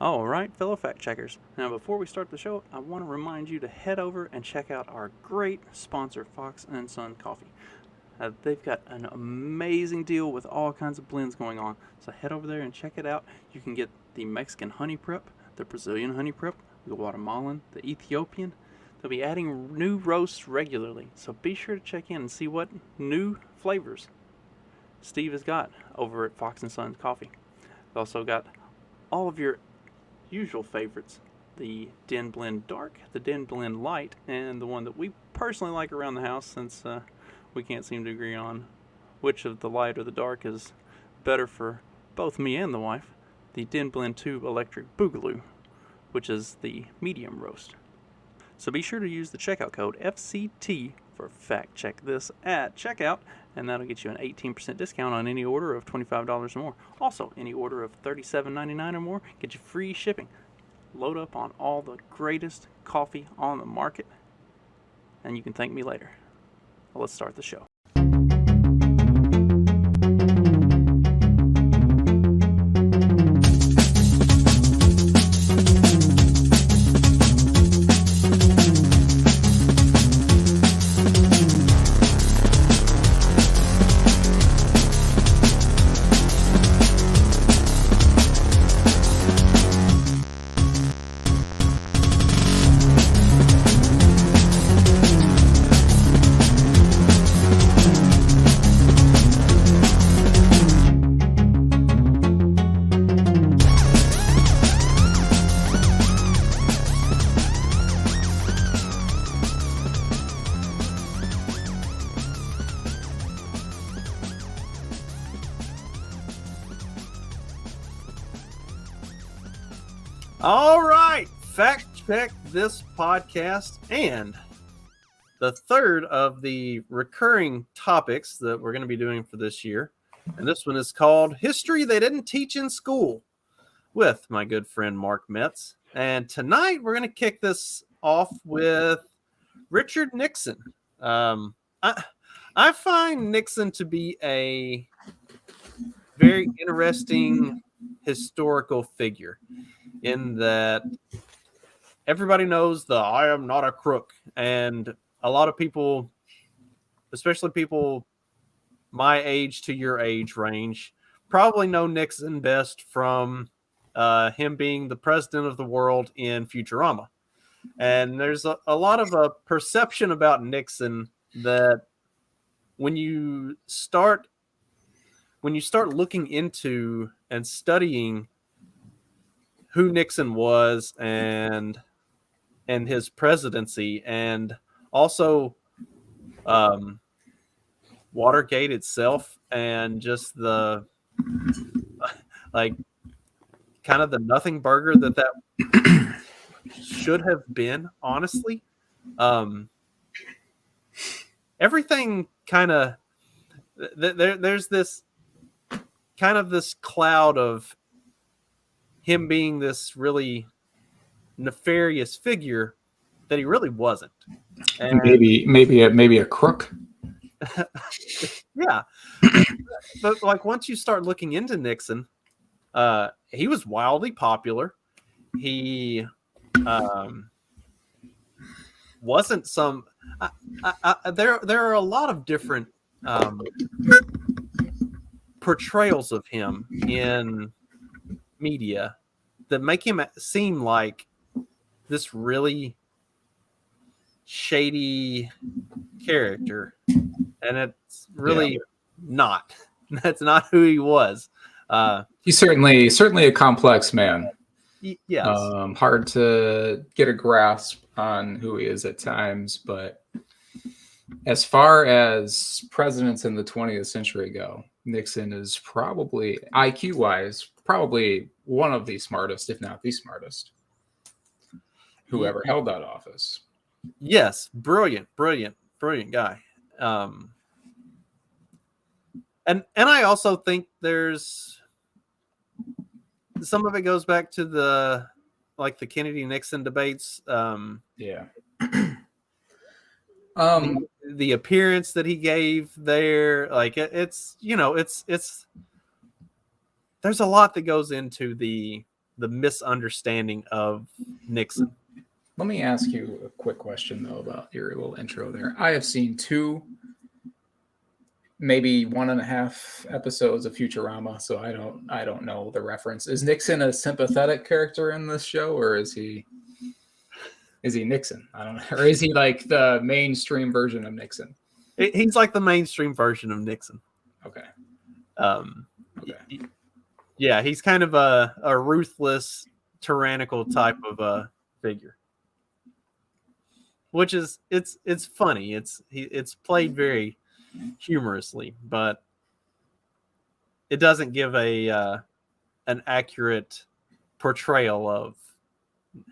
All right, fellow fact checkers. Now, before we start the show, I want to remind you to head over and check out our great sponsor, Fox and Son Coffee. They've got an amazing deal with all kinds of blends going on. So head over there and check it out. You can get the Mexican honey prep, the Brazilian honey prep, the Guatemalan, the Ethiopian. They'll be adding new roasts regularly. So be sure to check in and see what new flavors Steve has got over at Fox and Sons Coffee. They've also got all of your usual favorites, the Den Blend Dark, the Den Blend Light, and the one that we personally like around the house since we can't seem to agree on which of the light or the dark is better for both me and the wife, the Den Blend 2 Electric Boogaloo, which is the medium roast. So be sure to use the checkout code FCT for Fact Check This at checkout, and that'll get you an 18% discount on any order of $25 or more. Also, any order of $37.99 or more get you free shipping. Load up on all the greatest coffee on the market, and you can thank me later. Well, let's start the show. All right, Fact Check This podcast, and the third of the recurring topics that we're going to be doing for this year. And this one is called History They Didn't Teach in School with my good friend Mark Metz. And tonight we're going to kick this off with Richard Nixon. I find Nixon to be a very interesting historical figure, in that everybody knows the I am not a crook. And a lot of people, especially people my age to your age range, probably know Nixon best from him being the president of the world in Futurama. And there's a lot of a perception about Nixon that when you start looking into and studying who Nixon was and his presidency, and also Watergate itself, and just the like kind of the nothing burger that should have been, honestly. Everything kind of there's this kind of this cloud of him being this really nefarious figure that he really wasn't. And maybe a crook. Yeah. But like once you start looking into Nixon, he was wildly popular. He wasn't some there are a lot of different portrayals of him in media that make him seem like this really shady character, and it's really not. That's not who he was. He's certainly a complex man. Yes. Hard to get a grasp on who he is at times, but as far as presidents in the 20th century go, Nixon is probably, IQ-wise, probably one of the smartest, if not the smartest, who ever held that office. Yes, brilliant guy. And I also think there's some of it goes back to the Kennedy-Nixon debates. The appearance that he gave there, like it's there's a lot that goes into the misunderstanding of Nixon. Let me ask you a quick question though about your little intro there. I have seen 2, maybe 1.5 episodes of Futurama, so I don't know the reference. Is Nixon a sympathetic character in this show, or is he Nixon? I don't know. Or is he like the mainstream version of Nixon? He's like the mainstream version of Nixon. Okay. Okay. Yeah, he's kind of a ruthless, tyrannical type of a figure. Which is it's funny. It's played very humorously, but it doesn't give an accurate portrayal of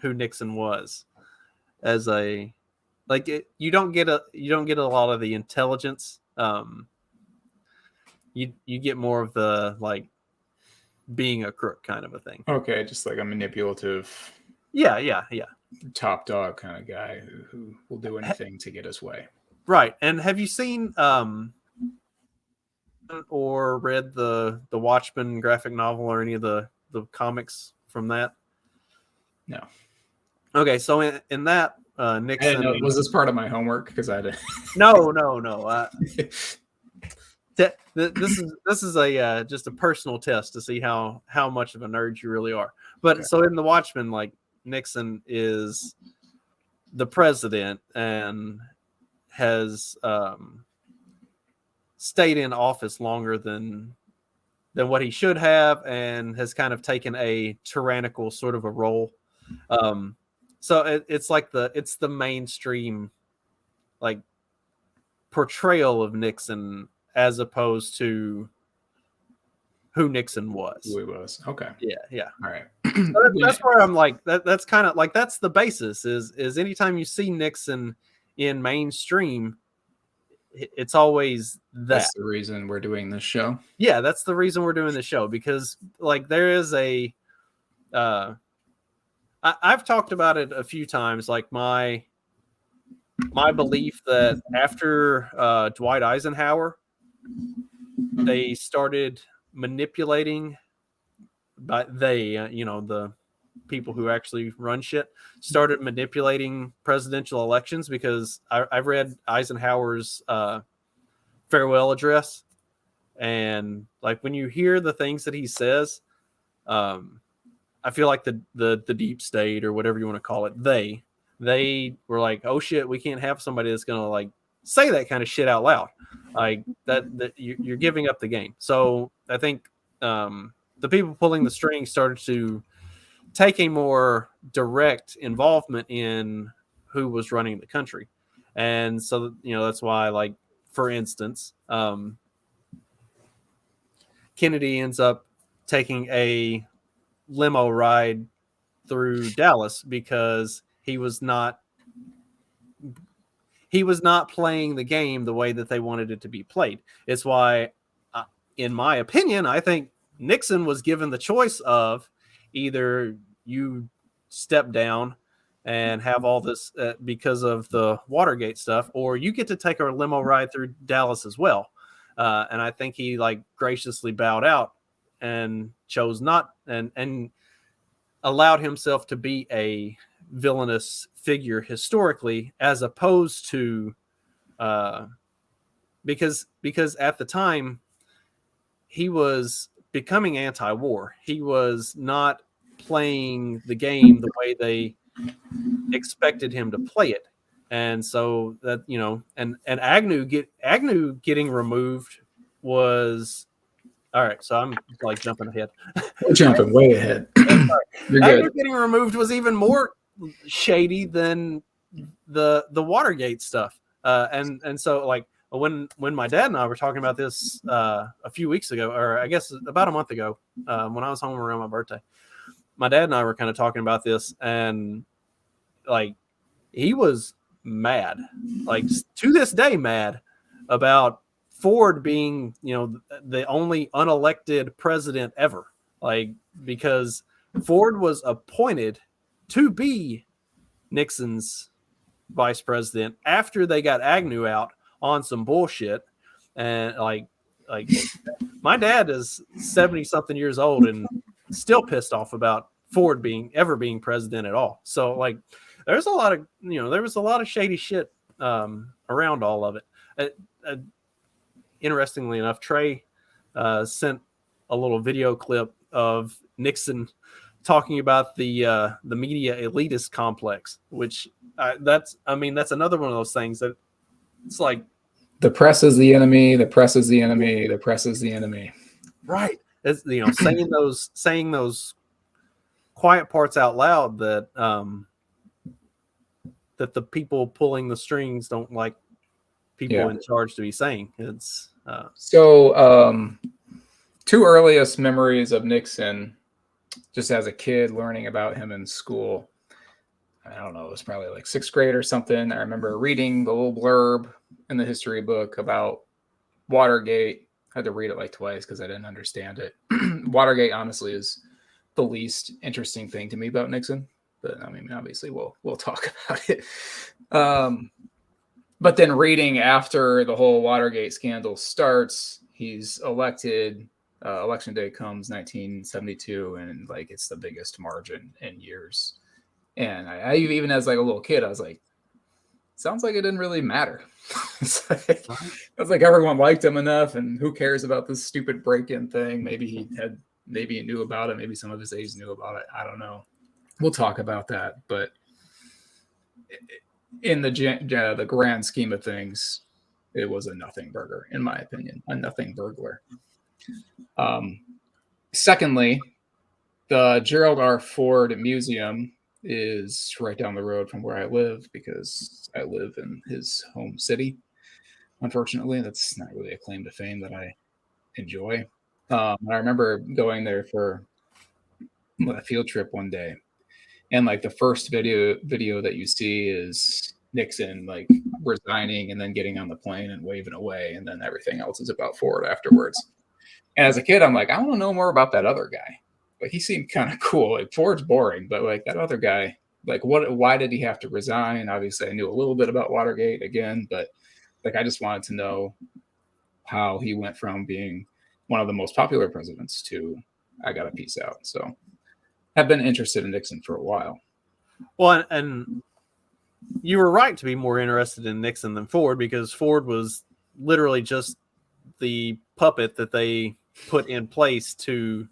who Nixon was as a you don't get a lot of the intelligence. You get more of the like being a crook kind of a thing. Okay, just like a manipulative, yeah, top dog kind of guy who will do anything to get his way. Right. And have you seen or read the Watchmen graphic novel or any of the comics from that? No. Okay, so in that Nixon, I didn't know, was this part of my homework? Because I didn't. No. This is a just a personal test to see how much of a nerd you really are. But so in the Watchmen, like Nixon is the president and has stayed in office longer than what he should have, and has kind of taken a tyrannical sort of a role. So it's like it's the mainstream like portrayal of Nixon as opposed to who Nixon was. Who he was. Okay. Yeah. All right. That's where I'm like that's kind of like that's the basis is anytime you see Nixon in mainstream, it's always that. That's the reason we're doing this show. Yeah, that's the reason we're doing the show, because like there is a I've talked about it a few times, like my belief that after Dwight Eisenhower, they started manipulating, but the people who actually run shit started manipulating presidential elections, because I've read Eisenhower's farewell address, and like when you hear the things that he says, I feel like the deep state, or whatever you want to call it, they were like, oh shit, we can't have somebody that's gonna like say that kind of shit out loud, like that you're giving up the game. So I think the people pulling the strings started to take a more direct involvement in who was running the country. And so, that's why, like, for instance, Kennedy ends up taking a limo ride through Dallas because he was not playing the game the way that they wanted it to be played. It's why, in my opinion, I think Nixon was given the choice of either you step down and have all this because of the Watergate stuff, or you get to take a limo ride through Dallas as well. And I think he like graciously bowed out and chose not, and allowed himself to be a villainous figure historically, as opposed to because at the time he was becoming anti-war. He was not playing the game the way they expected him to play it. And so that, and Agnew getting removed was all right. So I'm like jumping ahead. We're jumping way ahead. You're Agnew good. getting removed was even more shady than the Watergate stuff. And so like when my dad and I were talking about this a few weeks ago, or I guess about a month ago, when I was home around my birthday, my dad and I were kind of talking about this, and like he was mad, like to this day mad about Ford being, the only unelected president ever, like because Ford was appointed to be Nixon's vice president after they got Agnew out on some bullshit. And like my dad is 70 something years old and still pissed off about Ford being president at all. So like, there's a lot of there was a lot of shady shit around all of it. Interestingly enough, Trey sent a little video clip of Nixon talking about the media elitist complex, which that's another one of those things that it's like the press is the enemy, the press is the enemy, the press is the enemy. Right. It's, saying those quiet parts out loud that that the people pulling the strings don't like people in charge to be saying. It's two earliest memories of Nixon, just as a kid learning about him in school. I don't know, it was probably like 6th grade or something. I remember reading the little blurb in the history book about Watergate. I had to read it like twice because I didn't understand it. Watergate, honestly, is the least interesting thing to me about Nixon. But I mean, obviously, we'll talk about it. But then reading after the whole Watergate scandal starts, he's elected. Election day comes 1972, and like it's the biggest margin in years. And I even as like a little kid, I was like, sounds like it didn't really matter. It's like, I was like, everyone liked him enough, and who cares about this stupid break-in thing? Maybe he knew about it. Maybe some of his aides knew about it. I don't know. We'll talk about that. But in the grand scheme of things, it was a nothing burger, in my opinion, a nothing burglar. Secondly, the Gerald R. Ford Museum is right down the road from where I live because I live in his home city. Unfortunately, that's not really a claim to fame that I enjoy. I remember going there for a field trip one day, and like the first video that you see is Nixon like resigning and then getting on the plane and waving away, and then everything else is about Ford afterwards. And as a kid, I'm like, I want to know more about that other guy. Like he seemed kind of cool. Like Ford's boring, but like that other guy, like why did he have to resign? Obviously, I knew a little bit about Watergate again, but like I just wanted to know how he went from being one of the most popular presidents to I got a piece out. So I've been interested in Nixon for a while. Well, and you were right to be more interested in Nixon than Ford because Ford was literally just the puppet that they put in place to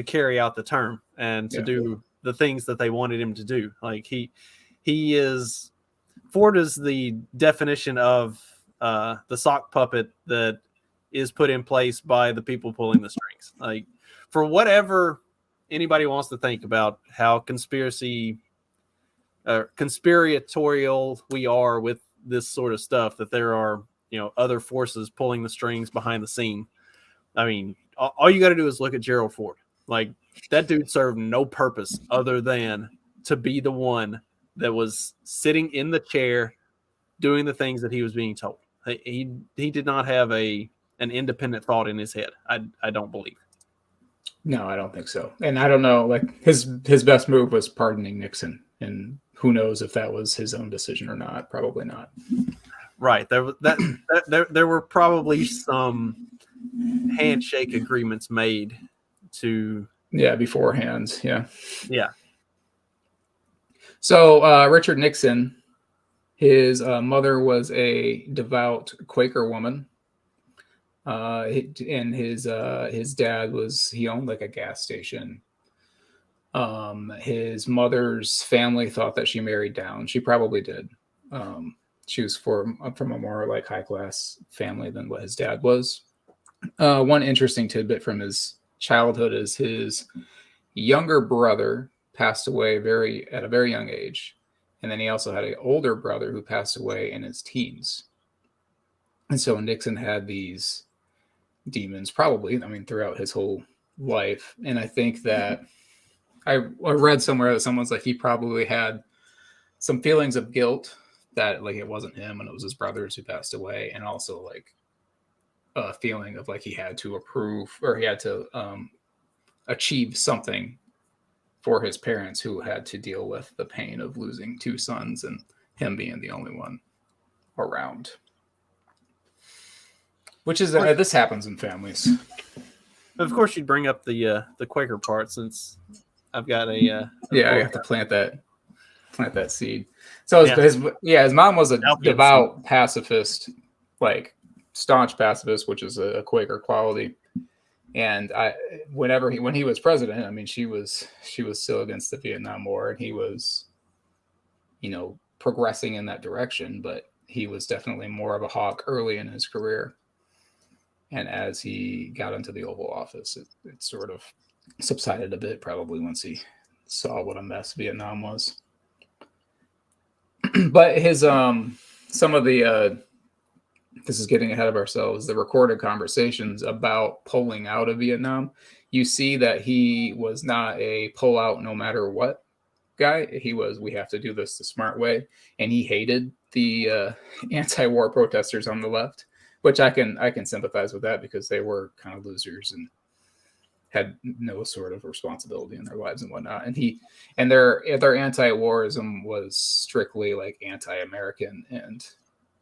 carry out the term and to do the things that they wanted him to do. Like Ford is the definition of the sock puppet that is put in place by the people pulling the strings. Like for whatever anybody wants to think about how conspiratorial we are with this sort of stuff, that there are, other forces pulling the strings behind the scene. I mean, all you got to do is look at Gerald Ford. Like that dude served no purpose other than to be the one that was sitting in the chair doing the things that he was being told. He did not have an independent thought in his head. I don't believe. No, I don't think so. And I don't know, like his best move was pardoning Nixon, and who knows if that was his own decision or not. Probably not. Right. There were probably some handshake agreements made to beforehand. Yeah. So Richard Nixon, his mother was a devout Quaker woman. And his dad he owned like a gas station. His mother's family thought that she married down. She probably did. She was from a more like high class family than what his dad was. One interesting tidbit from his childhood is his younger brother passed away at a very young age. And then he also had an older brother who passed away in his teens. And so Nixon had these demons probably, throughout his whole life. And I think that I read somewhere that someone's like, he probably had some feelings of guilt that like it wasn't him and it was his brothers who passed away. And also like a feeling of like he had to approve or he had to achieve something for his parents who had to deal with the pain of losing 2 sons and him being the only one around. Which is, this happens in families. Of course, you'd bring up the Quaker part since I've got a yeah, I have to plant that seed. So his mom was a devout pacifist, like staunch pacifist, which is a Quaker quality. And when he was president, I mean, she was still against the Vietnam War, and he was, progressing in that direction, but he was definitely more of a hawk early in his career. And as he got into the Oval Office, it sort of subsided a bit, probably once he saw what a mess Vietnam was. But his some of the this is getting ahead of ourselves, the recorded conversations about pulling out of Vietnam, you see that he was not a pull out no matter what guy. He was, we have to do this the smart way. And he hated the anti-war protesters on the left, which I can sympathize with that, because they were kind of losers and had no sort of responsibility in their lives and whatnot. And their anti-warism was strictly like anti-American. And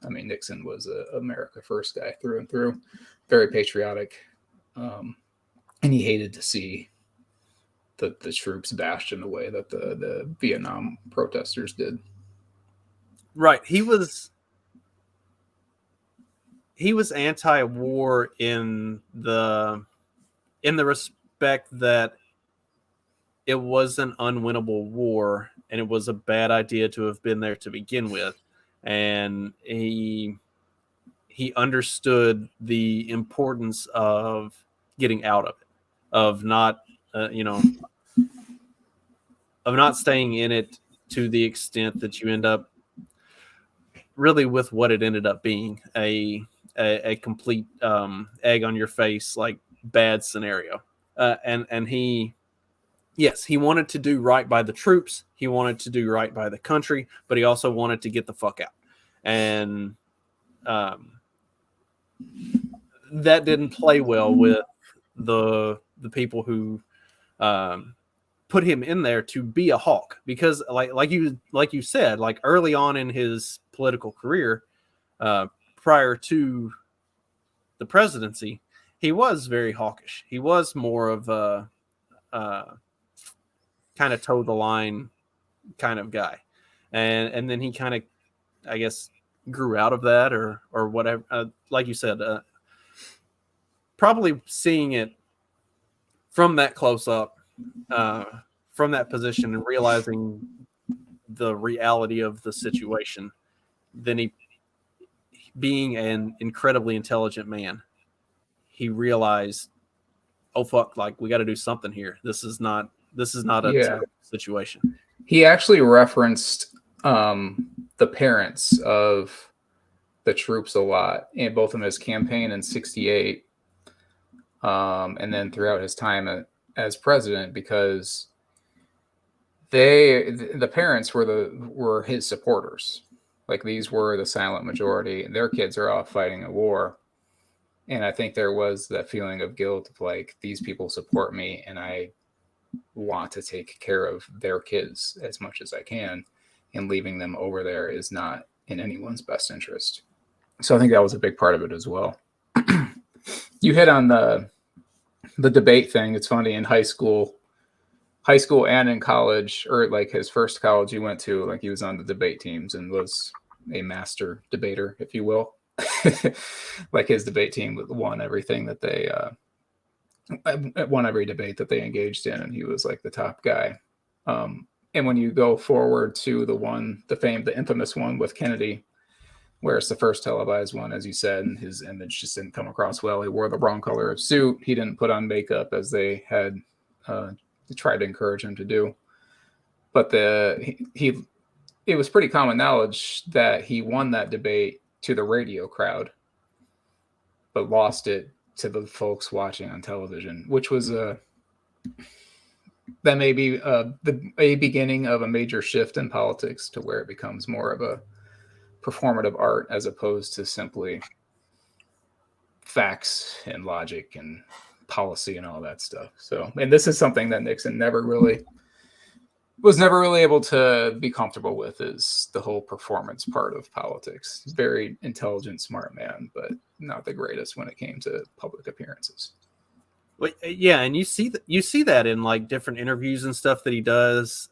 I mean, Nixon was a America First guy through and through, very patriotic. And he hated to see the troops bashed in the way that the Vietnam protesters did. Right. He was anti-war in the respect that it was an unwinnable war, and it was a bad idea to have been there to begin with. And he understood the importance of getting out of it, of not, of not staying in it to the extent that you end up really with what it ended up being, a complete egg on your face, like bad scenario. And he wanted to do right by the troops. He wanted to do right by the country, but he also wanted to get the fuck out. And that didn't play well with the people who put him in there to be a hawk, because like you said, like early on in his political career, prior to the presidency, he was very hawkish. He was more of a kind of toe the line kind of guy, and then he kind of, I guess, grew out of that or whatever. Like you said, probably seeing it from that close up, from that position, and realizing the reality of the situation. Then he, being an incredibly intelligent man, he realized, oh fuck, like we got to do something here. This is not a situation. He actually referenced the parents of the troops a lot, in both in his campaign in '68, and then throughout his time as president, because the parents were his supporters. Like, these were the silent majority. Their kids are off fighting a war. And I think there was that feeling of guilt of like, these people support me and I want to take care of their kids as much as I can, and leaving them over there is not in anyone's best interest. So I think that was a big part of it as well. You hit on the debate thing. It's funny, in high school and in college, or like his first college he went to, like he was on the debate teams and was a master debater, if you will. Like his debate team won everything that they won every debate that they engaged in, and he was like the top guy. And when you go forward to the infamous one with Kennedy, where it's the first televised one, as you said, and his image just didn't come across well. He wore the wrong color of suit. He didn't put on makeup, as they had tried to encourage him to do. But it was pretty common knowledge that he won that debate to the radio crowd, but lost it to the folks watching on television, which was that may be a beginning of a major shift in politics, to where it becomes more of a performative art as opposed to simply facts and logic and policy and all that stuff. So, and this is something that Nixon was never really able to be comfortable with, is the whole performance part of politics. He's a very intelligent, smart man, but not the greatest when it came to public appearances. Yeah, and you see that in like different interviews and stuff that he does.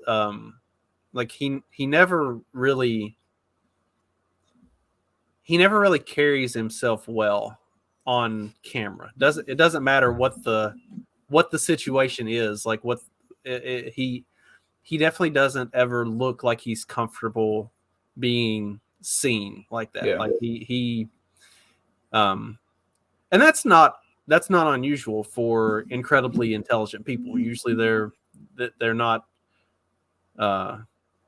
Like he never really carries himself well on camera. It doesn't matter what the situation is. Like he definitely doesn't ever look like he's comfortable being seen like that. Yeah. Like and that's not unusual for incredibly intelligent people. Usually they're not I got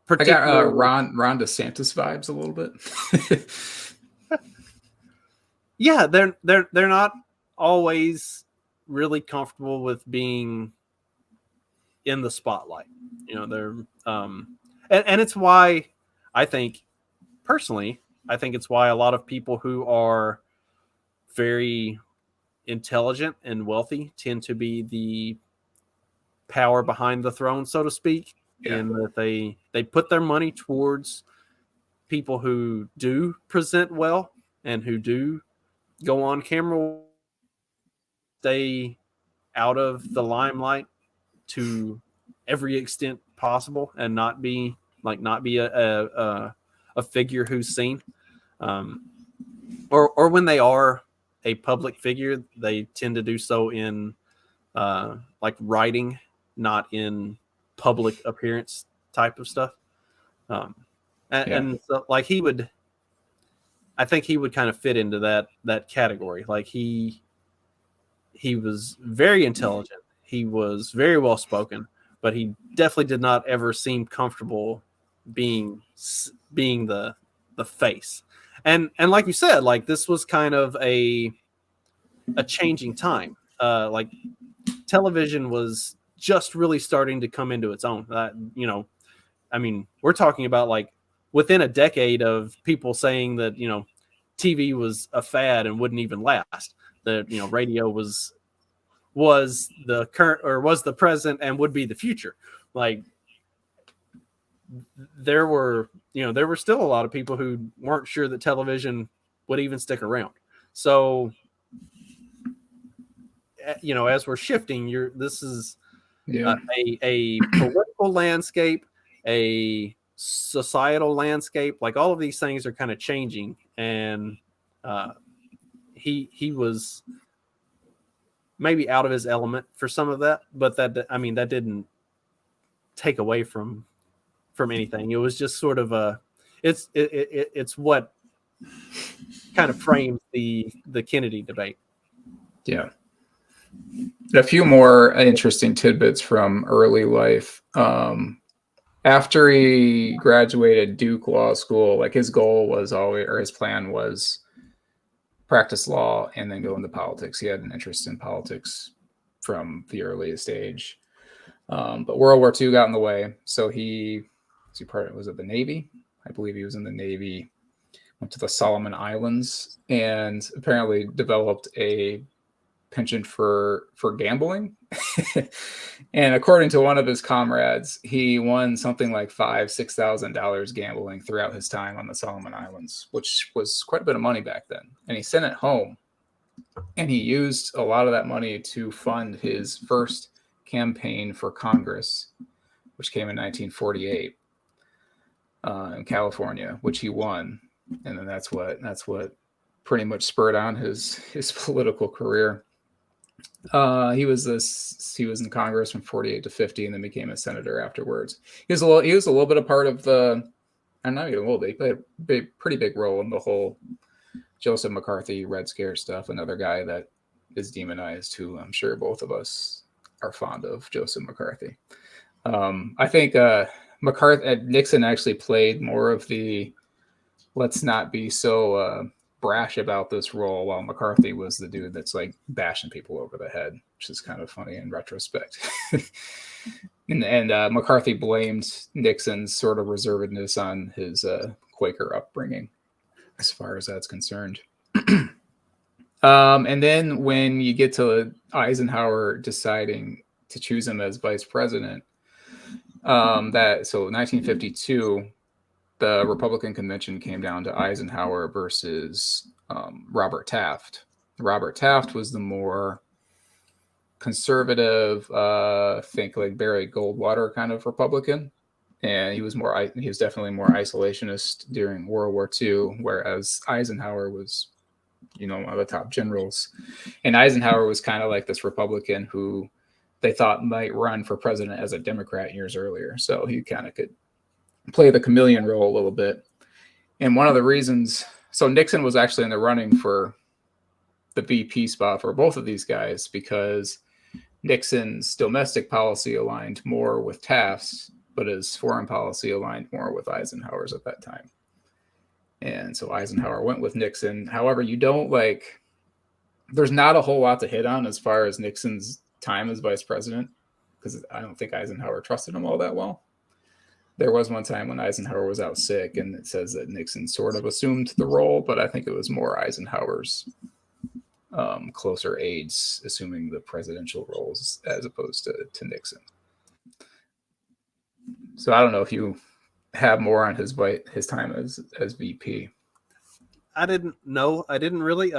particularly Ron DeSantis vibes a little bit. yeah, they're not always really comfortable with being in the spotlight. You know, they're and it's why I think personally, I think it's why a lot of people who are very intelligent and wealthy tend to be the power behind the throne, so to speak, Yeah. in that they put their money towards people who do present well and who do go on camera, stay out of the limelight to every extent possible, and not be a figure who's seen. Or when they are a public figure, they tend to do so in like writing, not in public appearance type of stuff. And so like I think he would kind of fit into that category. Like he was very intelligent. He was very well spoken, but he definitely did not ever seem comfortable being the face. And like you said, like this was kind of a changing time. Like television was just really starting to come into its own. You know, I mean, we're talking about like within a decade of people saying that, you know, TV was a fad and wouldn't even last. That, you know, radio was the current, or was the present, and would be the future. Like there were still a lot of people who weren't sure that television would even stick around. So, you know, as we're shifting, this is a political landscape, a societal landscape. Like all of these things are kind of changing, and he was maybe out of his element for some of that, but that didn't take away from anything. It was just sort of it's what kind of frames the Kennedy debate. Yeah. A few more interesting tidbits from early life. After he graduated Duke Law School, like his goal was always, or his plan was, practice law and then go into politics. He had an interest in politics from the earliest age. But World War II got in the way. So was it the Navy? I believe he was in the Navy, went to the Solomon Islands, and apparently developed a penchant for gambling. And according to one of his comrades, he won something like $5,000-$6,000 gambling throughout his time on the Solomon Islands, which was quite a bit of money back then. And he sent it home, and he used a lot of that money to fund his first campaign for Congress, which came in 1948 in California, which he won. And then that's what pretty much spurred on his political career. He was in Congress from 48 to 50, and then became a senator afterwards. He was a little bit a part of the, and not even a little bit, he played a pretty big role in the whole Joseph McCarthy Red Scare stuff. Another guy that is demonized, who I'm sure both of us are fond of, Joseph McCarthy. I think Nixon actually played more of the let's not be so brash about this role, while McCarthy was the dude that's like bashing people over the head, which is kind of funny in retrospect. and McCarthy blamed Nixon's sort of reservedness on his Quaker upbringing, as far as that's concerned. And then when you get to Eisenhower deciding to choose him as vice president, 1952, the Republican convention came down to Eisenhower versus Robert Taft. Robert Taft was the more conservative, think like Barry Goldwater kind of Republican. And he was definitely more isolationist during World War II, whereas Eisenhower was, one of the top generals. And Eisenhower was kind of like this Republican who they thought might run for president as a Democrat years earlier. So he kind of could play the chameleon role a little bit. And one of the reasons, so Nixon was actually in the running for the VP spot for both of these guys because Nixon's domestic policy aligned more with Taft's, but his foreign policy aligned more with Eisenhower's at that time. And so Eisenhower went with Nixon. However, there's not a whole lot to hit on as far as Nixon's time as vice president, because I don't think Eisenhower trusted him all that well. There was one time when Eisenhower was out sick, and it says that Nixon sort of assumed the role, but I think it was more Eisenhower's closer aides assuming the presidential roles as opposed to Nixon. So I don't know if you have more on his time as VP. I didn't know. I didn't really.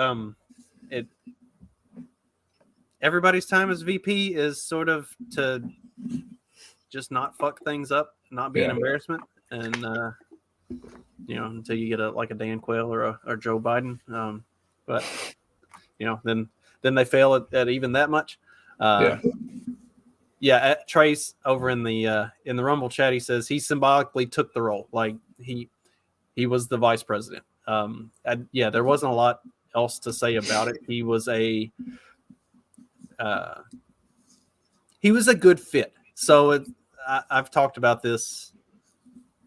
Everybody's time as VP is sort of to just not fuck things up, not be an embarrassment, and until you get a Dan Quayle or Joe Biden. But then they fail at even that much. Trace over in the Rumble chat, he says he symbolically took the role, like he was the vice president. There wasn't a lot else to say about it. He was a good fit. So I've talked about this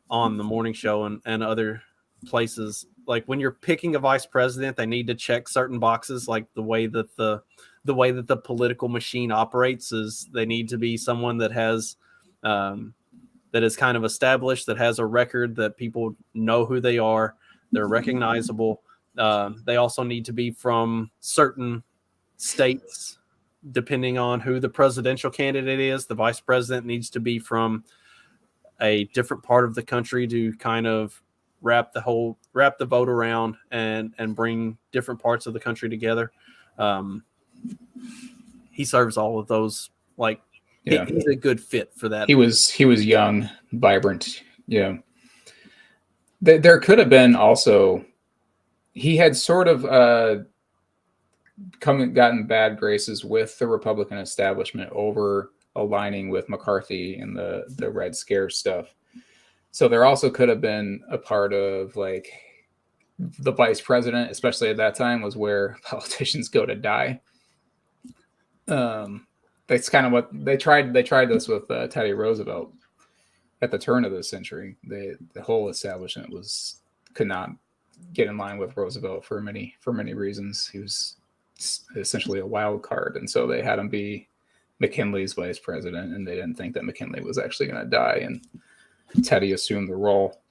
on the morning show and other places. Like when you're picking a vice president, they need to check certain boxes, like the way that the political machine operates is they need to be someone that has that is kind of established, that has a record, that people know who they are, they're recognizable. They also need to be from certain states, depending on who the presidential candidate is. The vice president needs to be from a different part of the country to kind of wrap the vote around and bring different parts of the country together. He serves all of those. He's a good fit for that. He was young, vibrant. Yeah. There could have been also, he had sort of gotten bad graces with the Republican establishment over aligning with McCarthy and the Red Scare stuff. So there also could have been a part of the vice president, especially at that time, was where politicians go to die. That's kind of what they tried. They tried this with Teddy Roosevelt at the turn of the century. The whole establishment could not get in line with Roosevelt for many reasons. He was essentially a wild card, and so they had him be McKinley's vice president, and they didn't think that McKinley was actually going to die, and Teddy assumed the role.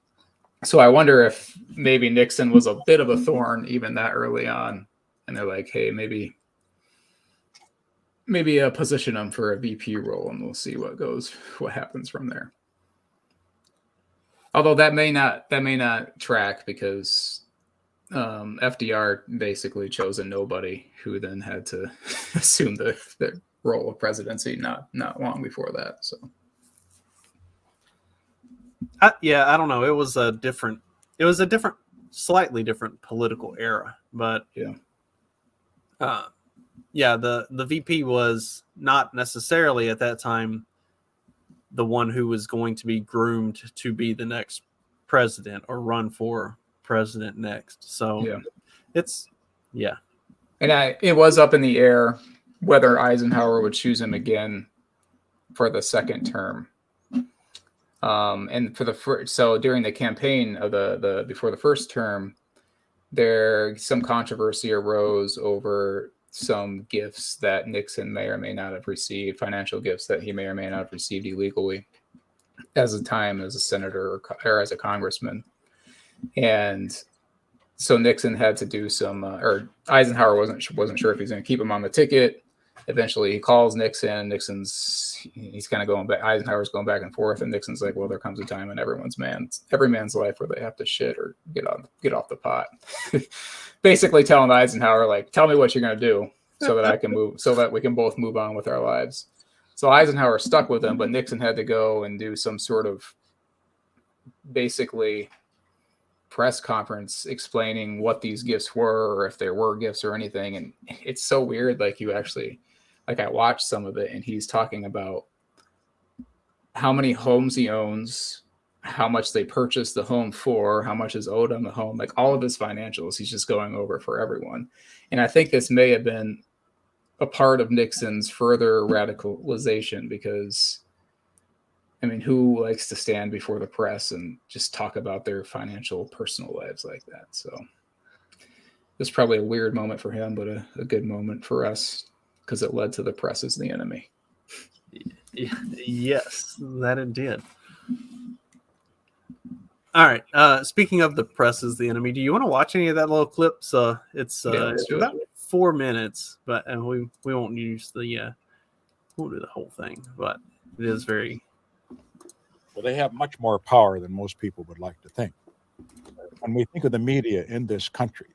So I wonder if maybe Nixon was a bit of a thorn even that early on, and they're like, hey, maybe position him for a VP role, and we'll see what happens from there. Although that may not track, because FDR basically chose a nobody who then had to assume the role of presidency not long before that. So I don't know. It was a slightly different political era, but the VP was not necessarily at that time the one who was going to be groomed to be the next president or run for president next. So it was up in the air whether Eisenhower would choose him again for the second term. And for so during the campaign of the before the first term, some controversy arose over some gifts that Nixon may or may not have received, financial gifts that he may or may not have received illegally as a senator or as a congressman. And so Nixon had to do some, or Eisenhower wasn't sure if he's going to keep him on the ticket. Eventually he calls Nixon. He's kind of going back. Eisenhower's going back and forth, and Nixon's like, well, there comes a time in every man's life where they have to shit or get off the pot. Basically telling Eisenhower, tell me what you're going to do. so that I can move, so that we can both move on with our lives. So Eisenhower stuck with him, but Nixon had to go and do some sort of basically press conference explaining what these gifts were, or if there were gifts or anything. And it's so weird. Like I watched some of it, and he's talking about how many homes he owns, how much they purchased the home for, how much is owed on the home, like all of his financials. He's just going over for everyone. And I think this may have been a part of Nixon's further radicalization, because I mean, who likes to stand before the press and just talk about their financial personal lives like that? So it's probably a weird moment for him, but a good moment for us, because it led to the press as the enemy. Yes, that it did. All right. Speaking of the press as the enemy, do you want to watch any of that little clip? It's about 4 minutes, but we won't use won't do the whole thing, but it is very. Well, they have much more power than most people would like to think. When we think of the media in this country,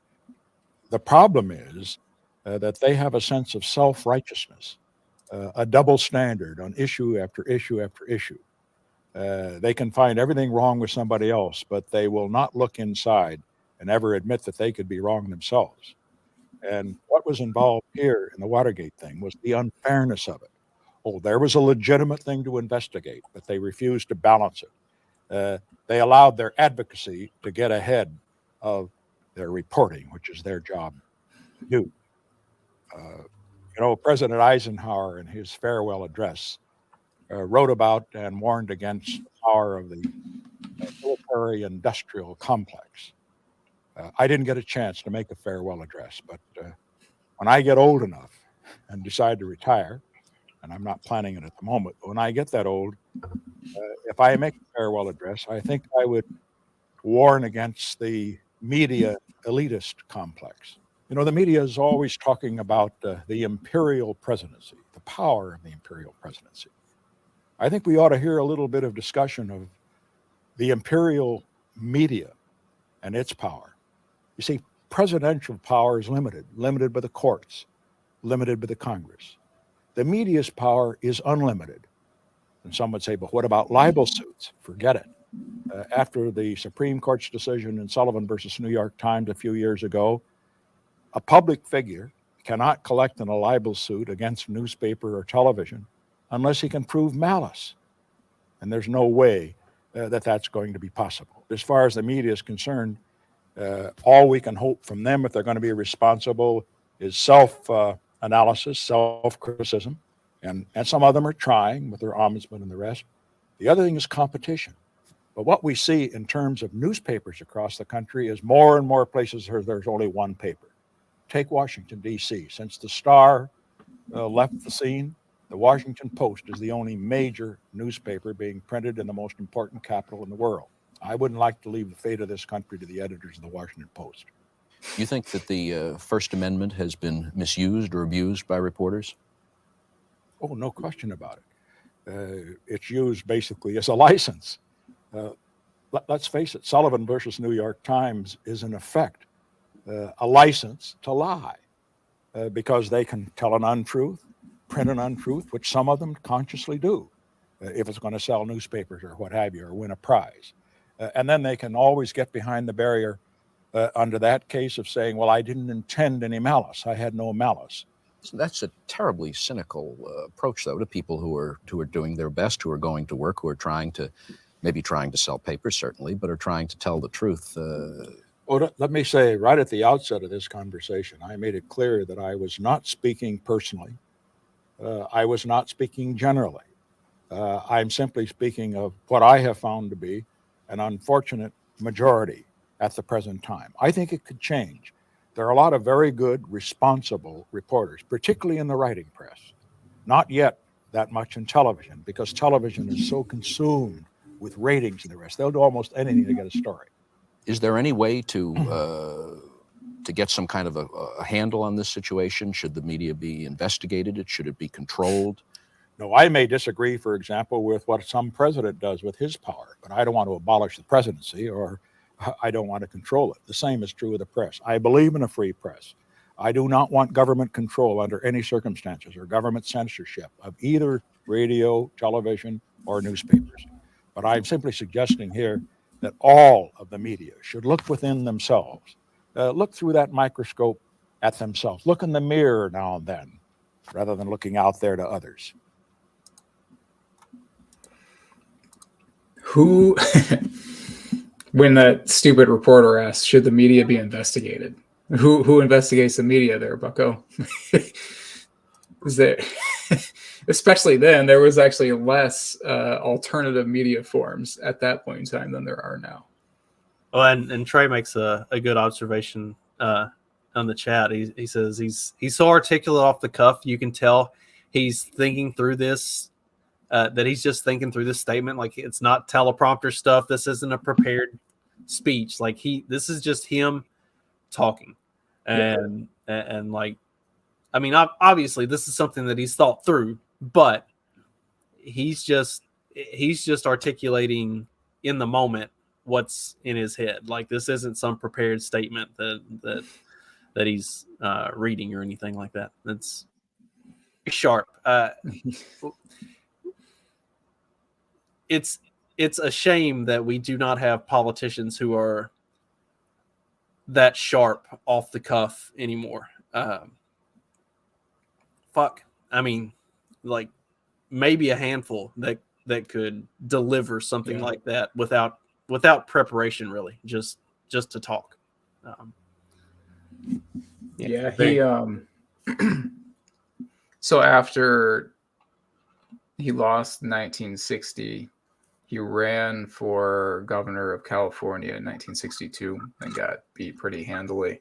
the problem is that they have a sense of self-righteousness, a double standard on issue after issue after issue. They can find everything wrong with somebody else, but they will not look inside and ever admit that they could be wrong themselves. And what was involved here in the Watergate thing was the unfairness of it. Oh, there was a legitimate thing to investigate, but they refused to balance it. They allowed their advocacy to get ahead of their reporting, which is their job to do. President Eisenhower, in his farewell address, wrote about and warned against the power of the military-industrial complex. I didn't get a chance to make a farewell address, but when I get old enough and decide to retire, and I'm not planning it at the moment, but when I get that old, if I make a farewell address, I think I would warn against the media elitist complex. The media is always talking about the imperial presidency, the power of the imperial presidency. I think we ought to hear a little bit of discussion of the imperial media and its power. You see, presidential power is limited by the courts, limited by the Congress. The media's power is unlimited. And some would say, but what about libel suits? Forget it. After the Supreme Court's decision in Sullivan versus New York Times a few years ago, a public figure cannot collect in a libel suit against newspaper or television unless he can prove malice. And there's no way that that's going to be possible. As far as the media is concerned, all we can hope from them, if they're going to be responsible, is self-analysis, self-criticism, and some of them are trying with their ombudsman and the rest. The other thing is competition. But what we see in terms of newspapers across the country is more and more places where there's only one paper. Take Washington, D.C. Since the Star left the scene, the Washington Post is the only major newspaper being printed in the most important capital in the world. I wouldn't like to leave the fate of this country to the editors of the Washington Post. You think that the First Amendment has been misused or abused by reporters? Oh, no question about it. It's used basically as a license. Let's face it, Sullivan versus New York Times is in effect a license to lie because they can tell an untruth, print an untruth, which some of them consciously do, if it's going to sell newspapers or what have you, or win a prize. And then they can always get behind the barrier under that case of saying, well, I didn't intend any malice. I had no malice. So that's a terribly cynical approach, though, to people who are doing their best, who are going to work, who are maybe trying to sell papers, certainly, but are trying to tell the truth. Well, let me say right at the outset of this conversation, I made it clear that I was not speaking personally. I was not speaking generally. I'm simply speaking of what I have found to be an unfortunate majority at the present time. I think it could change. There are a lot of very good, responsible reporters, particularly in the writing press. Not yet that much in television, because television is so consumed with ratings and the rest. They'll do almost anything to get a story. Is there any way to get some kind of a handle on this situation? Should the media be investigated? Should it be controlled? No, I may disagree, for example, with what some president does with his power, but I don't want to abolish the presidency, or I don't want to control it. The same is true of the press. I believe in a free press. I do not want government control under any circumstances or government censorship of either radio, television, or newspapers. But I'm simply suggesting here that all of the media should look within themselves, look through that microscope at themselves, look in the mirror now and then, rather than looking out there to others. Who, when that stupid reporter asked, should the media be investigated? Who investigates the media there, Bucko? Is there, especially then, there was actually less alternative media forms at that point in time than there are now. Oh, and Trey makes a good observation on the chat. He says he's so articulate off the cuff. You can tell he's thinking through this, that he's just thinking through this statement. Like, it's not teleprompter stuff. This isn't a prepared speech. Like, this is just him talking. And like, I mean, obviously this is something that he's thought through, but he's just articulating in the moment what's in his head. Like, this isn't some prepared statement that he's reading or anything like that. That's sharp. It's a shame that we do not have politicians who are that sharp off the cuff anymore. I mean, like, maybe a handful that could deliver something like that without preparation, really, just to talk. He so after he lost in 1960, he ran for governor of California in 1962 and got beat pretty handily.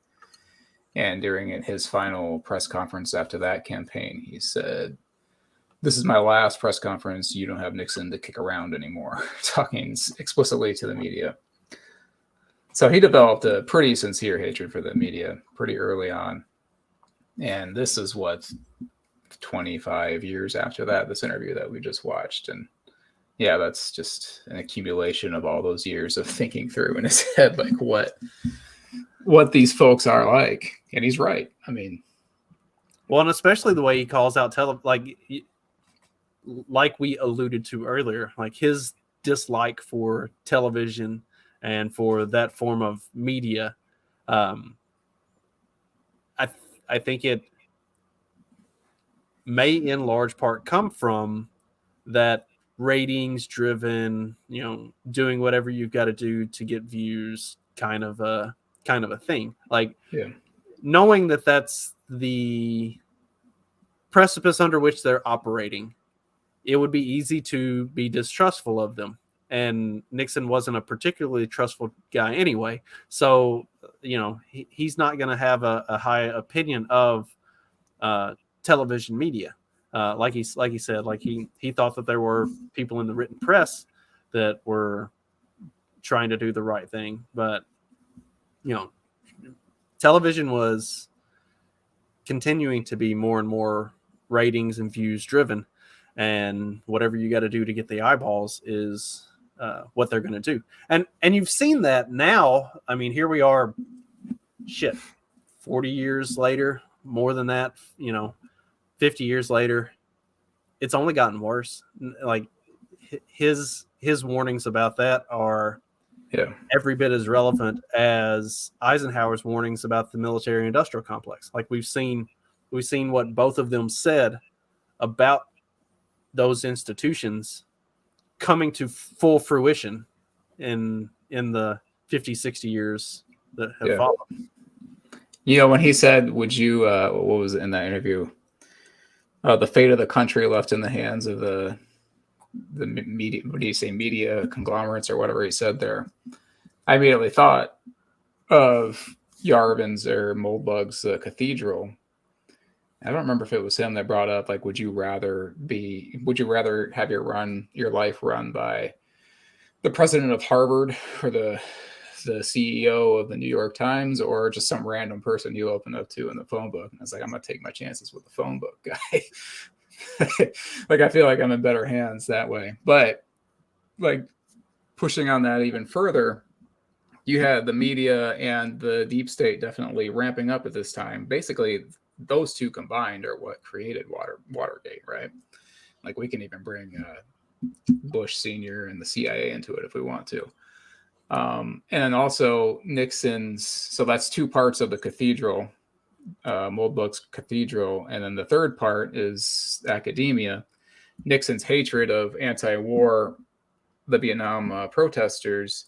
And during his final press conference after that campaign, he said, "This is my last press conference. You don't have Nixon to kick around anymore," talking explicitly to the media. So he developed a pretty sincere hatred for the media pretty early on. And this is 25 years after that, this interview that we just watched. And yeah, that's just an accumulation of all those years of thinking through in his head, like what these folks are like. And he's right. I mean, well, and especially the way he calls out like we alluded to earlier, like his dislike for television and for that form of media. I think it may in large part come from that ratings driven, doing whatever you've got to do to get views kind of a thing. Like, knowing that that's the precipice under which they're operating, it would be easy to be distrustful of them. And Nixon wasn't a particularly trustful guy anyway. So, he's not going to have a high opinion of television media. Like he said, like he thought that there were people in the written press that were trying to do the right thing. But, television was continuing to be more and more ratings and views driven. And whatever you got to do to get the eyeballs is what they're going to do. And you've seen that now. I mean, here we are, 40 years later, more than that, 50 years later, it's only gotten worse. Like, his warnings about that are every bit as relevant as Eisenhower's warnings about the military industrial complex. Like, we've seen what both of them said about those institutions coming to full fruition in the 50, 60 years that have followed. When he said, would you, what was it in that interview? The fate of the country left in the hands of the media, what do you say, media conglomerates or whatever he said there. I immediately thought of Yarvin's or Moldbug's Cathedral. I don't remember if it was him that brought up, like, would you rather have your life run by the president of Harvard or the CEO of the New York Times, or just some random person you open up to in the phone book? And I was like, I'm going to take my chances with the phone book guy. Like, I feel like I'm in better hands that way. But, like, pushing on that even further, you had the media and the deep state definitely ramping up at this time. Basically, those two combined are what created Watergate, right? Like we can even bring Bush Sr. and the CIA into it if we want to. And also Nixon's, so that's two parts of the cathedral, Moldbug's cathedral. And then the third part is academia. Nixon's hatred of anti-war, the Vietnam protesters.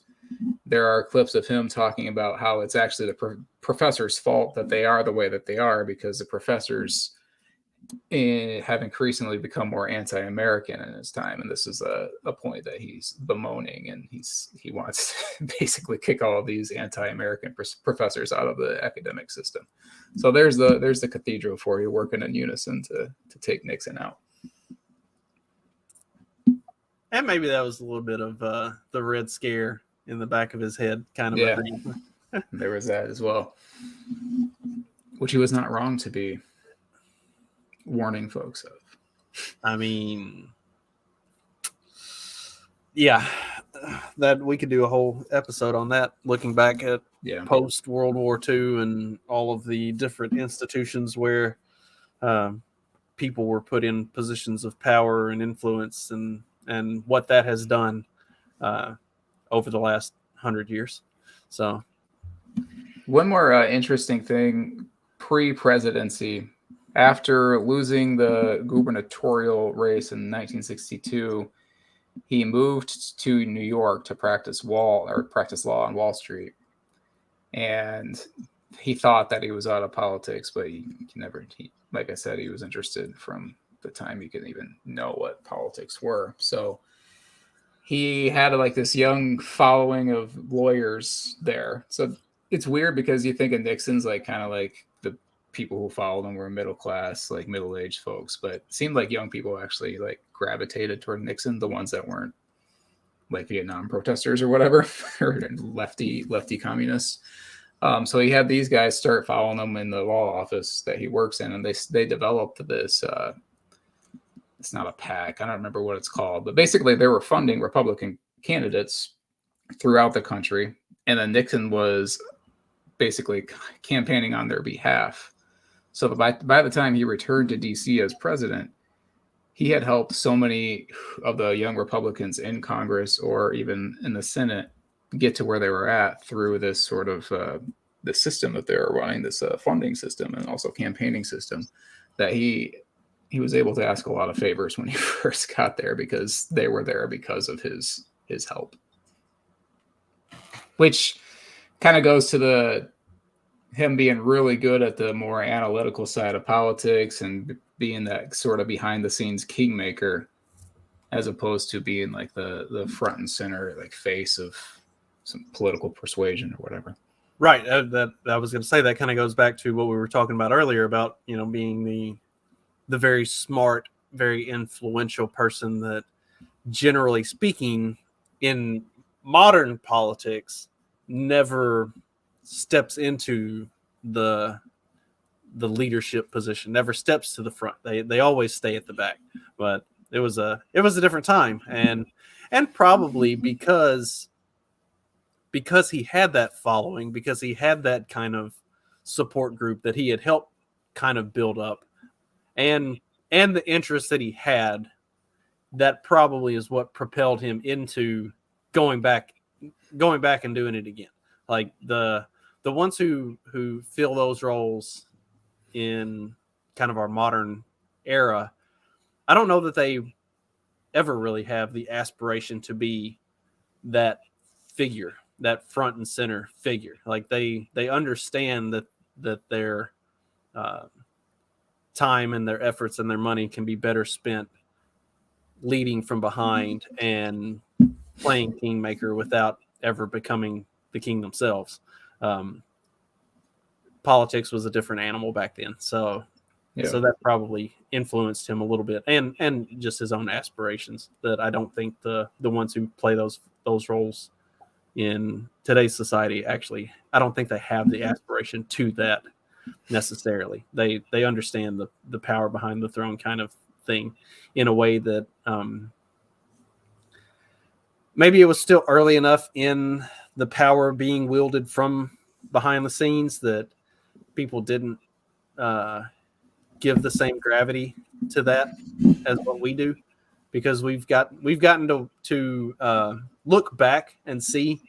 There are clips of him talking about how it's actually the professors' fault that they are the way that they are, because the professors have increasingly become more anti-American in his time, and this is a point that he's bemoaning, and he wants to basically kick all of these anti-American professors out of the academic system. So there's the cathedral for you, working in unison to take Nixon out. And maybe that was a little bit of the Red Scare in the back of his head, kind of. Yeah, there was that as well, which he was not wrong to be warning folks of. I mean, yeah, that we could do a whole episode on that, looking back at post World War II and all of the different institutions where people were put in positions of power and influence, and what that has done over the last 100 years. So one more interesting thing, pre-presidency, after losing the gubernatorial race in 1962, he moved to New York to practice law on Wall Street. And he thought that he was out of politics, but he like I said, he was interested from the time he could even know what politics were. So he had like this young following of lawyers there. So it's weird because you think of Nixon's like kind of like the people who followed him were middle class, like middle-aged folks, but it seemed like young people actually like gravitated toward Nixon, the ones that weren't like Vietnam protesters or whatever, or lefty communists. So he had these guys start following him in the law office that he works in, and they developed this. It's not a PAC. I don't remember what it's called, but basically they were funding Republican candidates throughout the country, and then Nixon was basically campaigning on their behalf. So by the time he returned to DC as president, he had helped so many of the young Republicans in Congress or even in the Senate get to where they were at through this sort of the system that they were running, this funding system and also campaigning system, that he was able to ask a lot of favors when he first got there, because they were there because of his help. Which kind of goes to him being really good at the more analytical side of politics and being that sort of behind the scenes kingmaker, as opposed to being like the front and center, like face of some political persuasion or whatever. Right. That I was going to say, that kind of goes back to what we were talking about earlier about, being the very smart, very influential person that, generally speaking, in modern politics, never steps into the leadership position, never steps to the front. They always stay at the back. But it was a different time, and probably because he had that following, because he had that kind of support group that he had helped kind of build up, and the interest that he had, that probably is what propelled him into going back and doing it again. Like the ones who fill those roles in kind of our modern era, I don't know that they ever really have the aspiration to be that figure, that front and center figure. Like they understand that their time and their efforts and their money can be better spent leading from behind and playing kingmaker without ever becoming the king themselves. Politics was a different animal back then, so that probably influenced him a little bit, and just his own aspirations. That I don't think the ones who play those roles in today's society, actually, I don't think they have the aspiration to that necessarily. They understand the power behind the throne kind of thing in a way that maybe it was still early enough in the power being wielded from behind the scenes, that people didn't give the same gravity to that as what we do, because we've gotten to look back and see,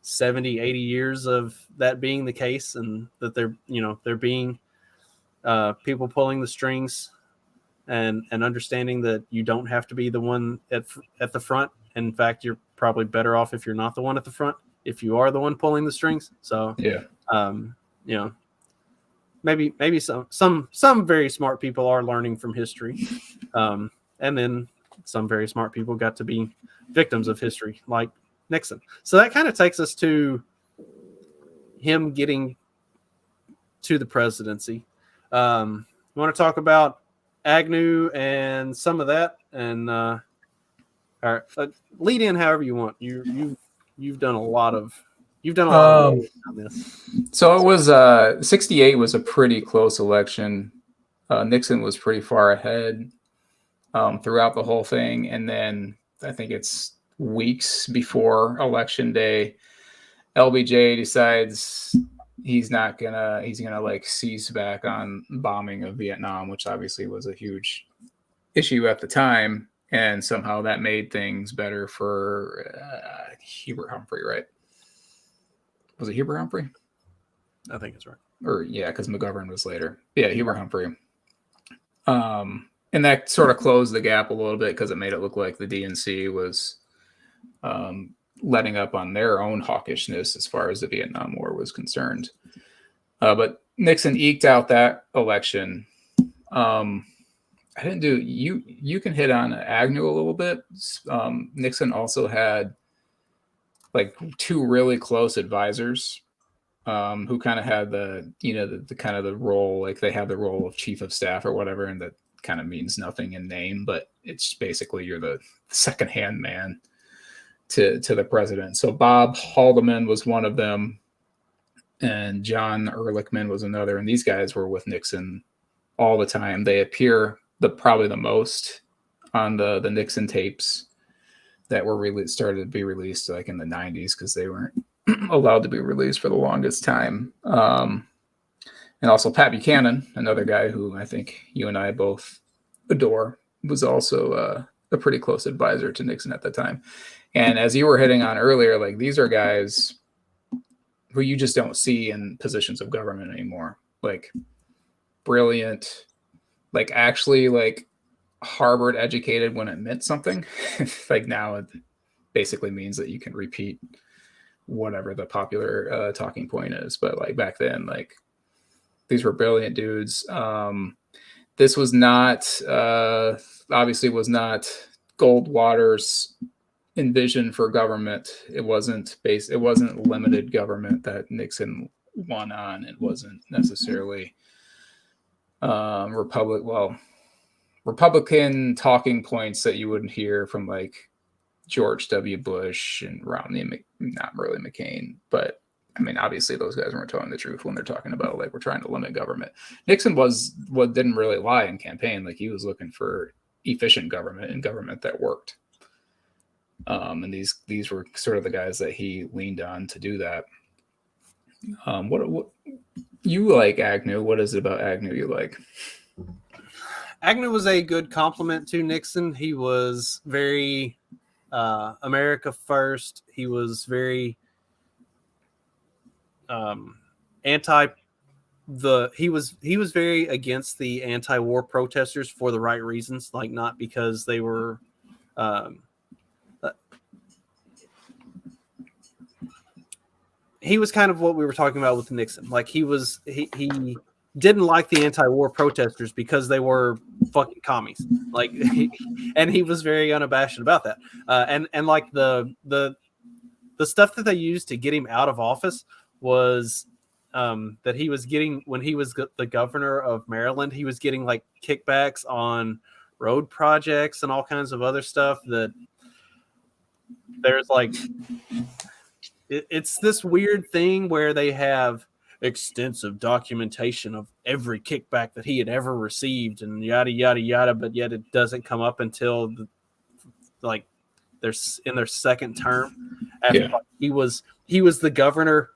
70, 80 years of that being the case, and that there being people pulling the strings, and understanding that you don't have to be the one at the front. In fact, you're probably better off if you're not the one at the front, if you are the one pulling the strings. So yeah, maybe some very smart people are learning from history, and then some very smart people got to be victims of history, like Nixon. So that kind of takes us to him getting to the presidency. You want to talk about Agnew and some of that, and lead in however you want. You've done a lot of on this. So it was 68 was a pretty close election. Nixon was pretty far ahead throughout the whole thing, and then I think it's weeks before election day, LBJ decides he's gonna like cease back on bombing of Vietnam, which obviously was a huge issue at the time, and somehow that made things better for Hubert Humphrey, right? Was it Hubert Humphrey? I think it's right. Or yeah, because McGovern was later. Yeah, Hubert Humphrey. And that sort of closed the gap a little bit, because it made it look like the DNC was letting up on their own hawkishness as far as the Vietnam War was concerned. But Nixon eked out that election. I didn't do you can hit on Agnew a little bit. Nixon also had like two really close advisors who kind of had the kind of the role, like they have the role of chief of staff or whatever, and that kind of means nothing in name, but it's basically you're the second-hand man to the president. So Bob Haldeman was one of them, and John Ehrlichman was another, and these guys were with Nixon all the time. They appear probably the most on the Nixon tapes that were started to be released like in the 90s, because they weren't allowed to be released for the longest time. And also Pat Buchanan, another guy who I think you and I both adore, was also a pretty close advisor to Nixon at the time. And as you were hitting on earlier, like these are guys who you just don't see in positions of government anymore. Like brilliant, like actually like Harvard educated when it meant something. Like now it basically means that you can repeat whatever the popular talking point is. But like back then, like these were brilliant dudes. This was not, obviously was not Goldwater's envision for government. It wasn't limited government that Nixon won on. It wasn't necessarily Republican talking points that you wouldn't hear from like George W. Bush and Romney, not really McCain, but I mean, obviously those guys weren't telling the truth when they're talking about like, we're trying to limit government. Nixon didn't really lie in campaign. Like he was looking for efficient government and government that worked. And these were sort of the guys that he leaned on to do that. What you like Agnew? What is it about Agnew you like? Agnew was a good compliment to Nixon. He was very America first. He was very he was very against the anti-war protesters for the right reasons, like not because they were he was kind of what we were talking about with Nixon. Like he didn't like the anti-war protesters because they were fucking commies. Like and he was very unabashed about that. And like the stuff that they used to get him out of office was that he was getting, when he was the governor of Maryland, he was getting like kickbacks on road projects and all kinds of other stuff that there's like, it's this weird thing where they have extensive documentation of every kickback that he had ever received and yada, yada, yada. But yet it doesn't come up until they're in their second term after he was the governor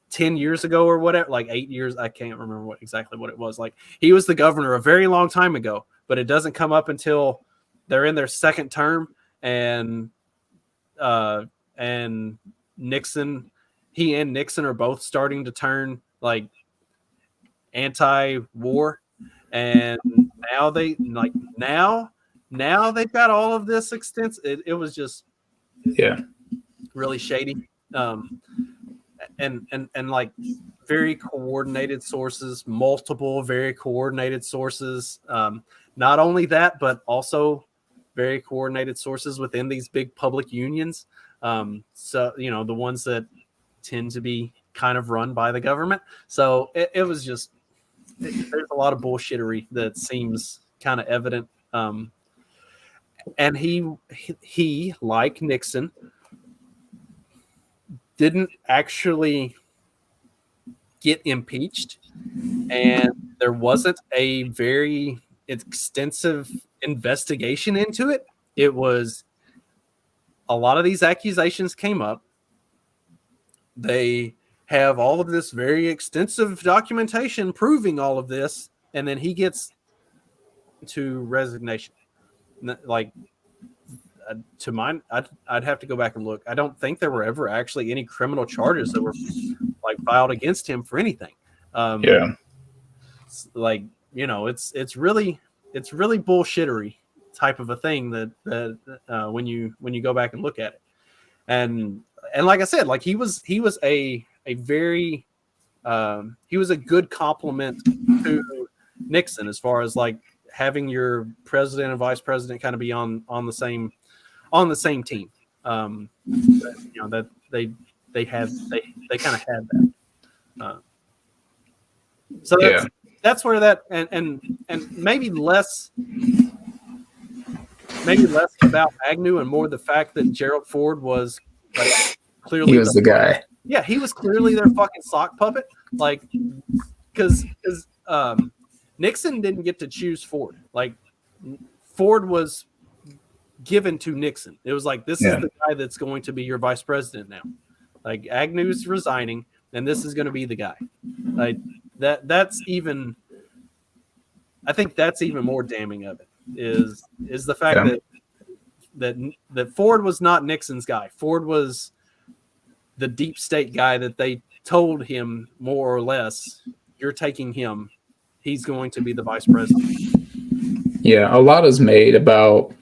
10 years ago or whatever, like 8 years. I can't remember exactly what it was. Like he was the governor a very long time ago, but it doesn't come up until they're in their second term. And Nixon, he and Nixon are both starting to turn like anti-war. And now now they've got all of this extensive. It was just really shady. And like very coordinated sources, multiple very coordinated sources. Not only that, but also very coordinated sources within these big public unions. So, the ones that tend to be kind of run by the government. So it was just, there's a lot of bullshittery that seems kind of evident. And he, like Nixon, didn't actually get impeached, and there wasn't a very extensive investigation into it. It was a lot of these accusations came up. They have all of this very extensive documentation proving all of this, and then he gets to resignation. Like, to mine, I'd have to go back and look. I don't think there were ever actually any criminal charges that were like filed against him for anything. Like, it's really bullshittery type of a thing that when you go back and look at it. And like I said, like he was a very he was a good compliment to Nixon as far as like having your president and vice president kind of be on the same team. That they kind of had that. So that's where that and maybe less about Agnew and more the fact that Gerald Ford was like clearly he was the guy. Yeah, he was clearly their fucking sock puppet. Like, because Nixon didn't get to choose Ford. Like, Ford was given to Nixon. It was like, this is the guy that's going to be your vice president now. Like, Agnew's resigning, and this is going to be the guy. Like, that's even. I think that's even more damning of it is the fact that Ford was not Nixon's guy. Ford was the deep state guy that they told him more or less, you're taking him. He's going to be the vice president. Yeah, a lot is made about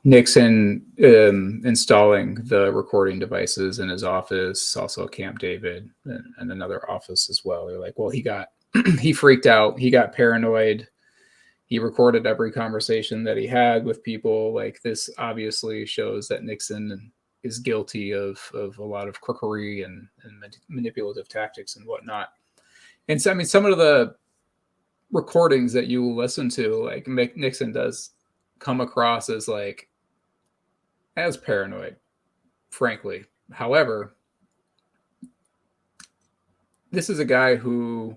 Nixon installing the recording devices in his office, also Camp David and another office as well. They're like, well, he freaked out. He got paranoid. He recorded every conversation that he had with people. Like, this obviously shows that Nixon is guilty of a lot of crookery and manipulative tactics and whatnot. And so, I mean, some of the recordings that you listen to, like Nixon does come across as paranoid, frankly. However, this is a guy who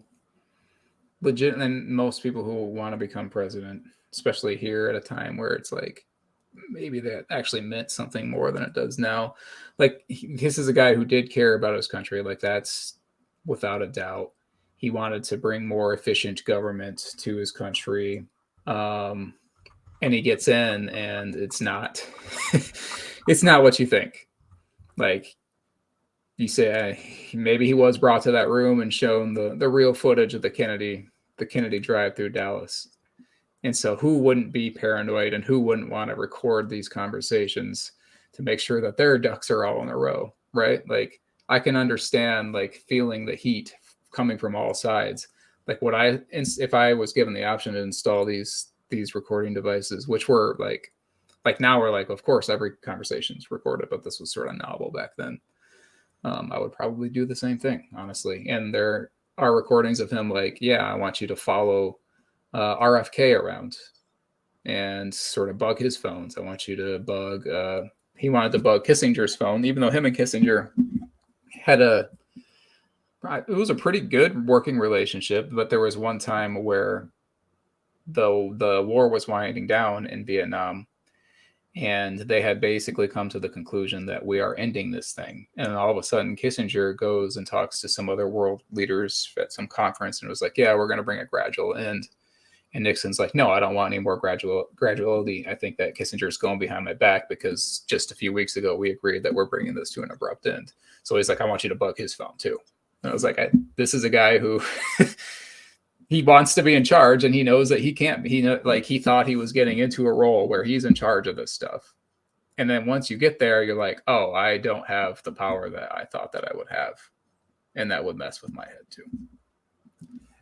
legit, and most people who want to become president, especially here at a time where it's like, maybe that actually meant something more than it does now. Like, this is a guy who did care about his country. Like, that's without a doubt. He wanted to bring more efficient government to his country. And he gets in, and it's not, it's not what you think. Like, you say, maybe he was brought to that room and shown the real footage of the Kennedy drive through Dallas. And so who wouldn't be paranoid and who wouldn't want to record these conversations to make sure that their ducks are all in a row, right? Like, I can understand like feeling the heat coming from all sides. Like, if I was given the option to install these recording devices, which were like now we're like, of course, every conversation's recorded, but this was sort of novel back then. I would probably do the same thing, honestly. And there are recordings of him like, yeah, I want you to follow RFK around and sort of bug his phones. I want you to bug, he wanted to bug Kissinger's phone, even though him and Kissinger had it was a pretty good working relationship, but there was one time where the war was winding down in Vietnam, And they had basically come to the conclusion that we are ending this thing. And all of a sudden, Kissinger goes and talks to some other world leaders at some conference and was like, yeah, we're going to bring a gradual end. And Nixon's like, no, I don't want any more graduality. I think that Kissinger's going behind my back because just a few weeks ago, we agreed that we're bringing this to an abrupt end. So he's like, I want you to bug his phone too. And I was like, this is a guy who he wants to be in charge and he knows that he can't. He thought he was getting into a role where he's in charge of this stuff. And then once you get there, you're like, oh, I don't have the power that I thought that I would have. And that would mess with my head too.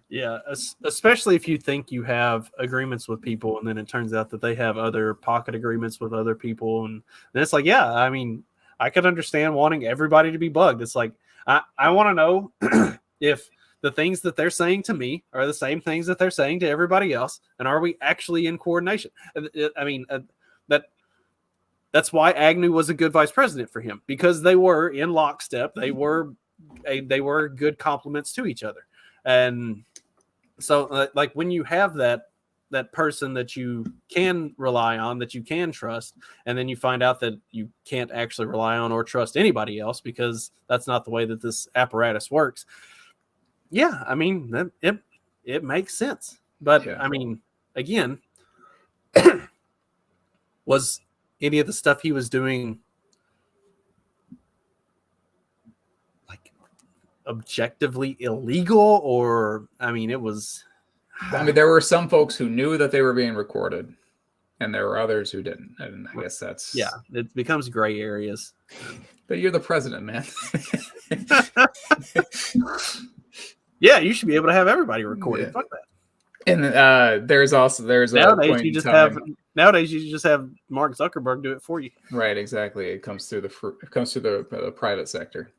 Yeah, especially if you think you have agreements with people and then it turns out that they have other pocket agreements with other people. And then it's like, yeah, I mean, I could understand wanting everybody to be bugged. It's like, I want to know if the things that they're saying to me are the same things that they're saying to everybody else. And are we actually in coordination? I mean, that's why Agnew was a good vice president for him, because they were in lockstep. They were good complements to each other. And so like when you have that person that you can rely on, that you can trust, and then you find out that you can't actually rely on or trust anybody else because that's not the way that this apparatus works. Yeah, I mean, it makes sense. But yeah. I mean, again, was any of the stuff he was doing objectively illegal? Or I mean, it was, I mean, there were some folks who knew that they were being recorded and there were others who didn't, and I guess that's, yeah, it becomes gray areas. But you're the president, man. Yeah, you should be able to have everybody recorded. Yeah. Fuck that. And there's nowadays you just have Mark Zuckerberg do it for you. Right, exactly. It comes through the private sector.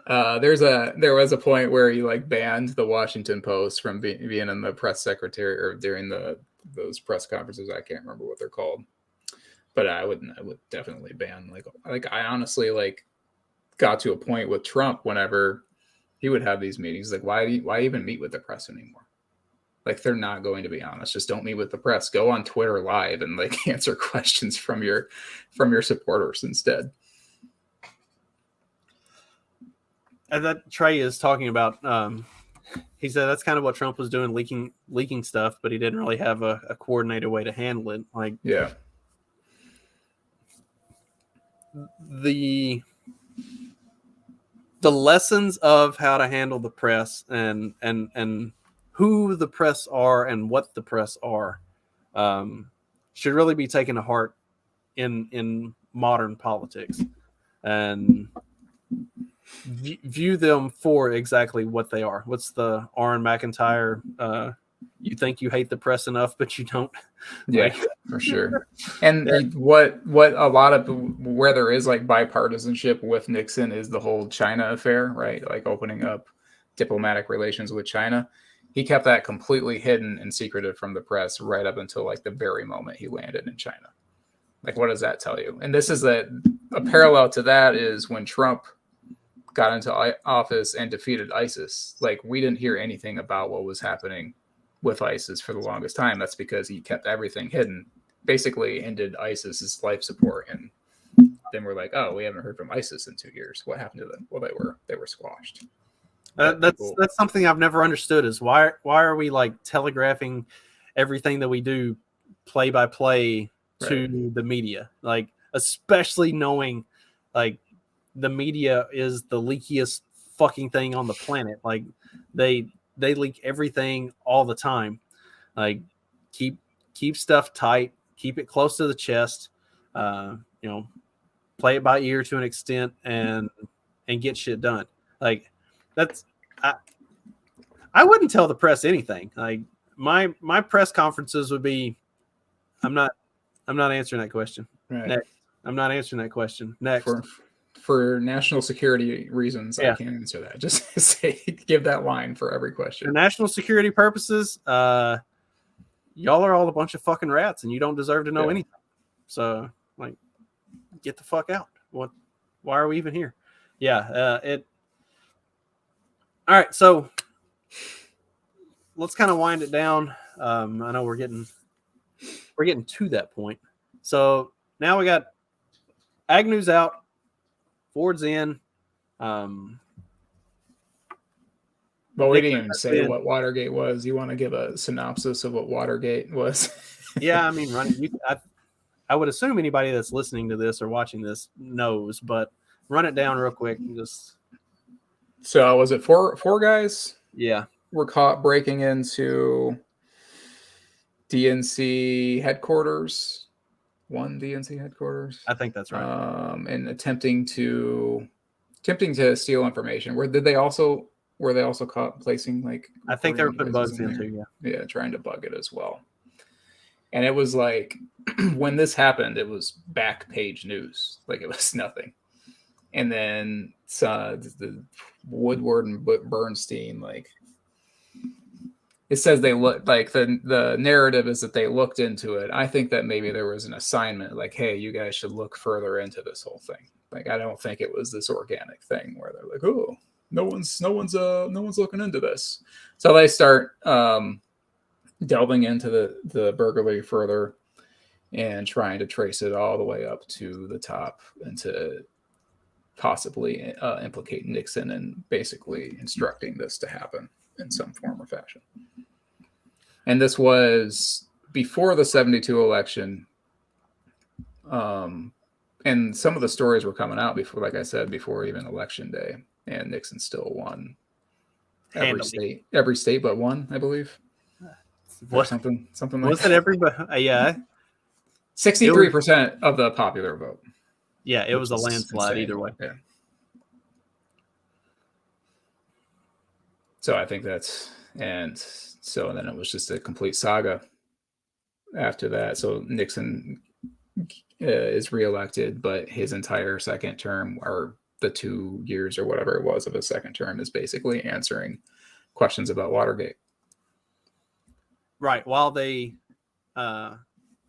There was a point where he like banned the Washington Post from being in the press secretary or during those press conferences. I can't remember what they're called, but I would definitely ban like I honestly like got to a point with Trump whenever he would have these meetings, like why even meet with the press anymore? Like they're not going to be honest. Just don't meet with the press. Go on Twitter live and like answer questions from your supporters instead. And that Trey is talking about, he said that's kind of what Trump was doing, leaking stuff, but he didn't really have a coordinated way to handle it. Like, yeah, the lessons of how to handle the press and who the press are and what the press are should really be taken to heart in modern politics and view them for exactly what they are. What's the Aaron McIntyre? You think you hate the press enough, but you don't. Yeah, for sure. And what a lot of where there is like bipartisanship with Nixon is the whole China affair, right? Like opening up diplomatic relations with China. He kept that completely hidden and secretive from the press right up until like the very moment he landed in China. Like, what does that tell you? And this is a parallel to that is when Trump got into office and defeated ISIS. Like, we didn't hear anything about what was happening with ISIS for the longest time. That's because he kept everything hidden, basically ended ISIS's life support. And then we're like, oh, we haven't heard from ISIS in 2 years. What happened to them? Well, they were squashed. That's something I've never understood is why are we like telegraphing everything that we do play by play to the media? Like, especially knowing like the media is the leakiest fucking thing on the planet. Like they leak everything all the time. Like keep stuff tight, keep it close to the chest, play it by ear to an extent and get shit done. Like that's, I wouldn't tell the press anything. Like my press conferences would be, I'm not answering that question. Right. Next. I'm not answering that question. Next. For national security reasons, I can't answer that. Just say, give that line for every question. For national security purposes, y'all are all a bunch of fucking rats and you don't deserve to know anything. So like, get the fuck out. Why are we even here? Yeah. All right. So let's kind of wind it down. I know we're getting we're getting to that point. So now we got Agnew's out, Ford's in. But we didn't even Nixon say in. what Watergate was. You want to give a synopsis of what Watergate was? Yeah, I mean, I would assume anybody that's listening to this or watching this knows, but run it down real quick and just. So was it four guys? Yeah. Were caught breaking into DNC headquarters. One DNC headquarters. I think that's right. And attempting to steal information. Were they also caught placing like? I think they were putting bugs in in too. Yeah. Yeah, trying to bug it as well. And it was like when this happened, it was back page news. Like it was nothing. And then the Woodward and Bernstein, like it says they looked like the narrative is that they looked into it. I think that maybe there was an assignment like, hey, you guys should look further into this whole thing. Like I don't think it was this organic thing where they're like, oh, no one's looking into this. So they start delving into the burglary further and trying to trace it all the way up to the top and to possibly implicate Nixon and basically instructing this to happen in some form or fashion. And this was before the 72 election. And some of the stories were coming out before, like I said, before even election day, and Nixon still won every state but one, I believe. What something like wasn't everybody? Yeah, 63% of the popular vote. Yeah, it was a landslide insane. Either way. Yeah. So I think and then it was just a complete saga after that. So Nixon is reelected, but his entire second term, or the 2 years or whatever it was of his second term, is basically answering questions about Watergate. Right, while they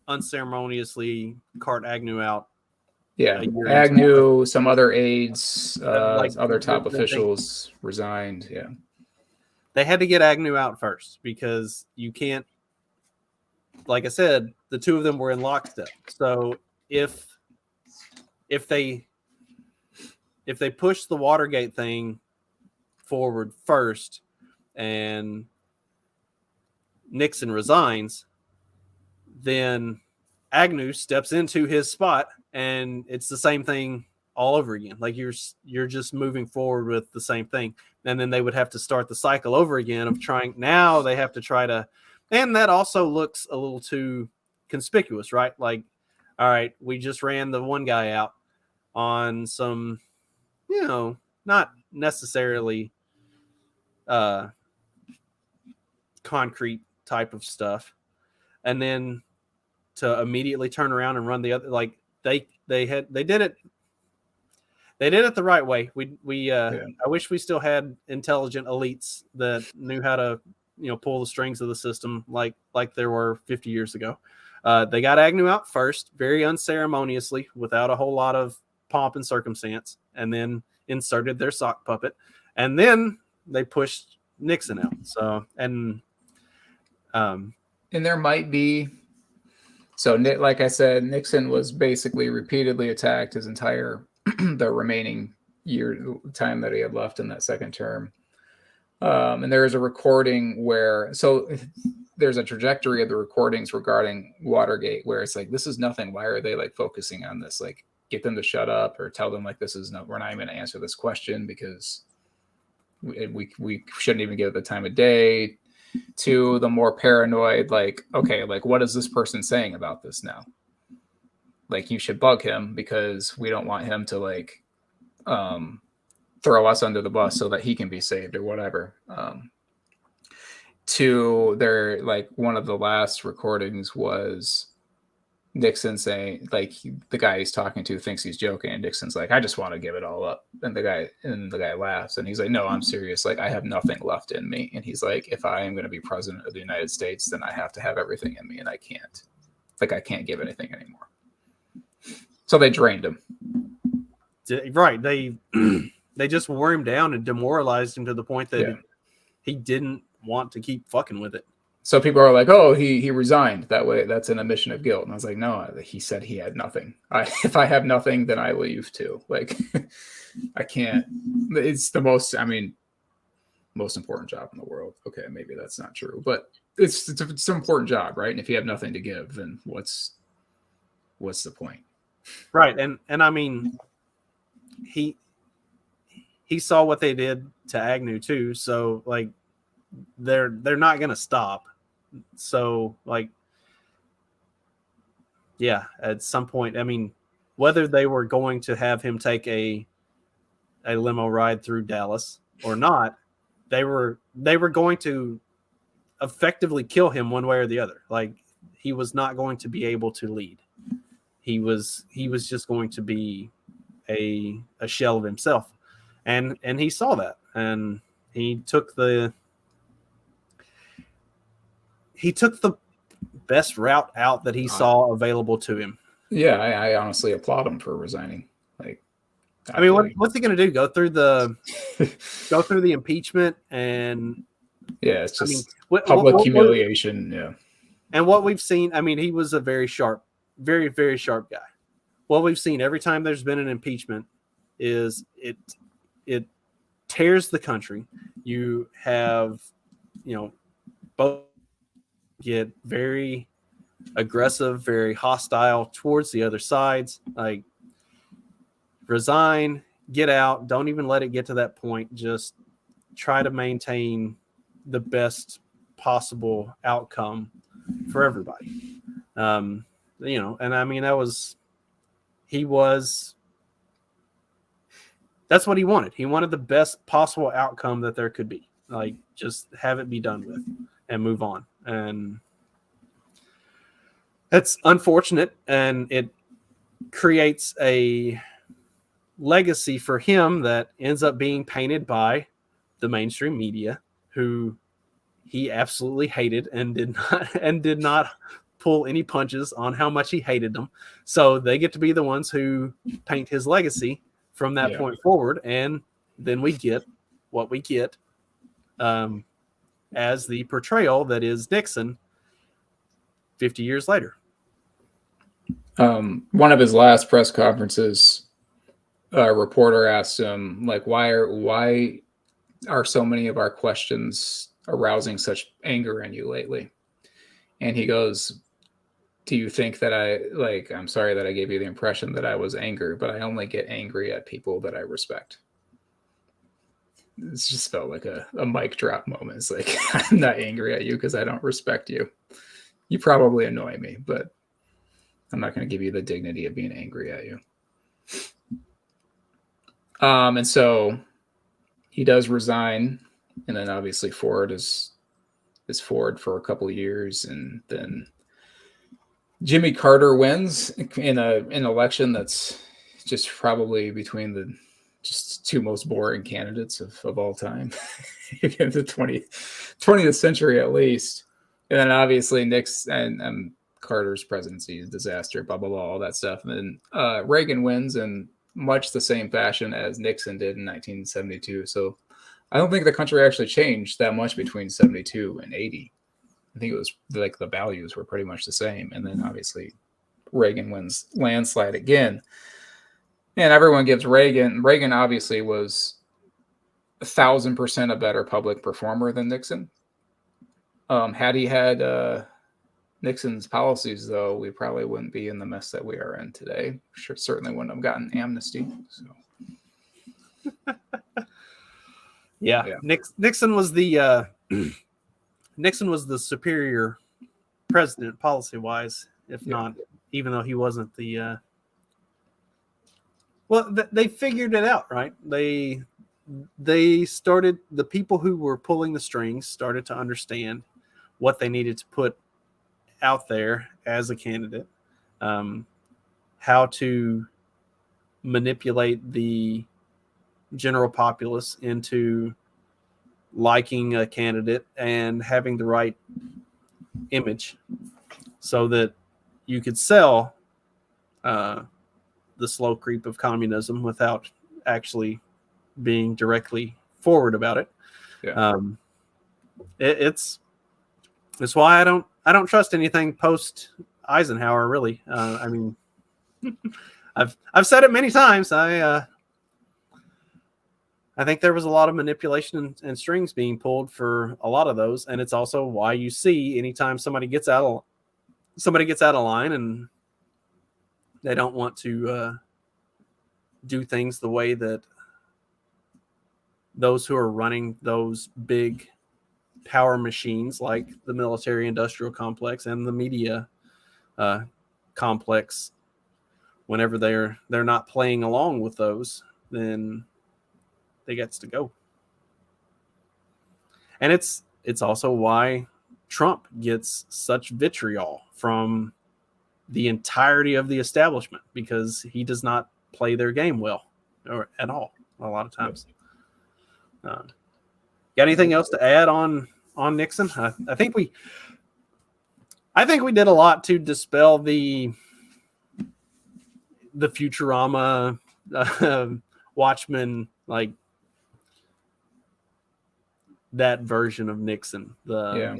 unceremoniously cart Agnew out. Yeah, Agnew, some other aides, other top officials resigned. Yeah, they had to get Agnew out first because you can't. Like I said, the two of them were in lockstep. So if they push the Watergate thing forward first, and Nixon resigns, then Agnew steps into his spot, and it's the same thing all over again. Like you're just moving forward with the same thing, and then they would have to start the cycle over again of trying. Now they have to try to, and that also looks a little too conspicuous, right? Like, all right, we just ran the one guy out on some, not necessarily concrete type of stuff, and then to immediately turn around and run the other, like they did it the right way. I wish we still had intelligent elites that knew how to pull the strings of the system like there were 50 years ago. They got Agnew out first, very unceremoniously, without a whole lot of pomp and circumstance, and then inserted their sock puppet, and then they pushed Nixon out. So and there might be. So, like I said, Nixon was basically repeatedly attacked his entire the remaining time that he had left in that second term. And there is a recording where, so there's a trajectory of the recordings regarding Watergate where it's like, this is nothing. Why are they like focusing on this? Like, get them to shut up or tell them like, we're not even going to answer this question because we shouldn't even give it the time of day. To the more paranoid, like, okay, like what is this person saying about this now? Like, you should bug him because we don't want him to like throw us under the bus so that he can be saved or whatever. To their, like, one of the last recordings was Nixon saying, like, the guy he's talking to thinks he's joking, and Nixon's like, I just want to give it all up. And the guy laughs, and he's like, no, I'm serious. Like, I have nothing left in me. And he's like, if I am going to be president of the United States, then I have to have everything in me, and I can't. Like, I can't give anything anymore. So they drained him. Right. They just wore him down and demoralized him to the point that he didn't want to keep fucking with it. So people are like, "Oh, he resigned. That way, that's an admission of guilt." And I was like, "No, he said he had nothing. If I have nothing, then I leave too. Like, I can't. It's the most. I mean, most important job in the world. Okay, maybe that's not true, but it's an important job, right? And if you have nothing to give, then what's the point?" Right, and I mean, he saw what they did to Agnew too, so like they're not going to stop. So like, yeah, at some point, I mean, whether they were going to have him take a limo ride through Dallas or not, they were going to effectively kill him one way or the other. Like, he was not going to be able to lead. He was just going to be a shell of himself. And he saw that, and he took the best route out that he saw available to him. Yeah, I honestly applaud him for resigning. Like, I mean, what's he going to do? Go through the impeachment and yeah, it's just public humiliation. Yeah, and what we've seen, I mean, he was a very sharp, very, very sharp guy. What we've seen every time there's been an impeachment is it tears the country. You have, both get very aggressive, very hostile towards the other sides. Like, resign, get out, don't even let it get to that point. Just try to maintain the best possible outcome for everybody. And I mean, that's what he wanted. He wanted the best possible outcome that there could be. Like, just have it be done with and move on. And that's unfortunate, and it creates a legacy for him that ends up being painted by the mainstream media, who he absolutely hated and did not pull any punches on how much he hated them. So they get to be the ones who paint his legacy from that point forward, and then we get what we get as the portrayal that is Nixon 50 years later. One of his last press conferences, a reporter asked him, like, why are so many of our questions arousing such anger in you lately? And he goes, "Do you think that I'm sorry that I gave you the impression that I was angry, but I only get angry at people that I respect." It just felt like a mic drop moment. It's like, I'm not angry at you because I don't respect you. You probably annoy me, but I'm not going to give you the dignity of being angry at you. And so he does resign, and then obviously Ford is Ford for a couple of years, and then Jimmy Carter wins in an election that's just probably between the just two most boring candidates of all time in the 20th century, at least. And then obviously Nixon and Carter's presidency is a disaster, blah, blah, blah, all that stuff. And then Reagan wins in much the same fashion as Nixon did in 1972. So I don't think the country actually changed that much between 72 and 80. I think it was like the values were pretty much the same. And then obviously Reagan wins landslide again. And everyone gives Reagan. Reagan obviously was 1,000% a better public performer than Nixon. Had he had Nixon's policies, though, we probably wouldn't be in the mess that we are in today. Sure, certainly wouldn't have gotten amnesty. So. Yeah. Nixon was the superior president policy wise, if not, even though he wasn't the. Well, they figured it out, right? They started, the people who were pulling the strings started to understand what they needed to put out there as a candidate, how to manipulate the general populace into liking a candidate and having the right image so that you could sell the slow creep of communism without actually being directly forward about it. Yeah. It's That's why I don't trust anything post Eisenhower, really. I mean, I've said it many times. I think there was a lot of manipulation and strings being pulled for a lot of those, and it's also why you see anytime somebody gets out of line and they don't want to do things the way that those who are running those big power machines like the military industrial complex and the media complex, whenever they're not playing along with those, then they gets to go. And it's also why Trump gets such vitriol from the entirety of the establishment, because he does not play their game well, or at all, a lot of times. Got anything else to add on Nixon? I think we did a lot to dispel the Futurama Watchmen, like that version of Nixon. I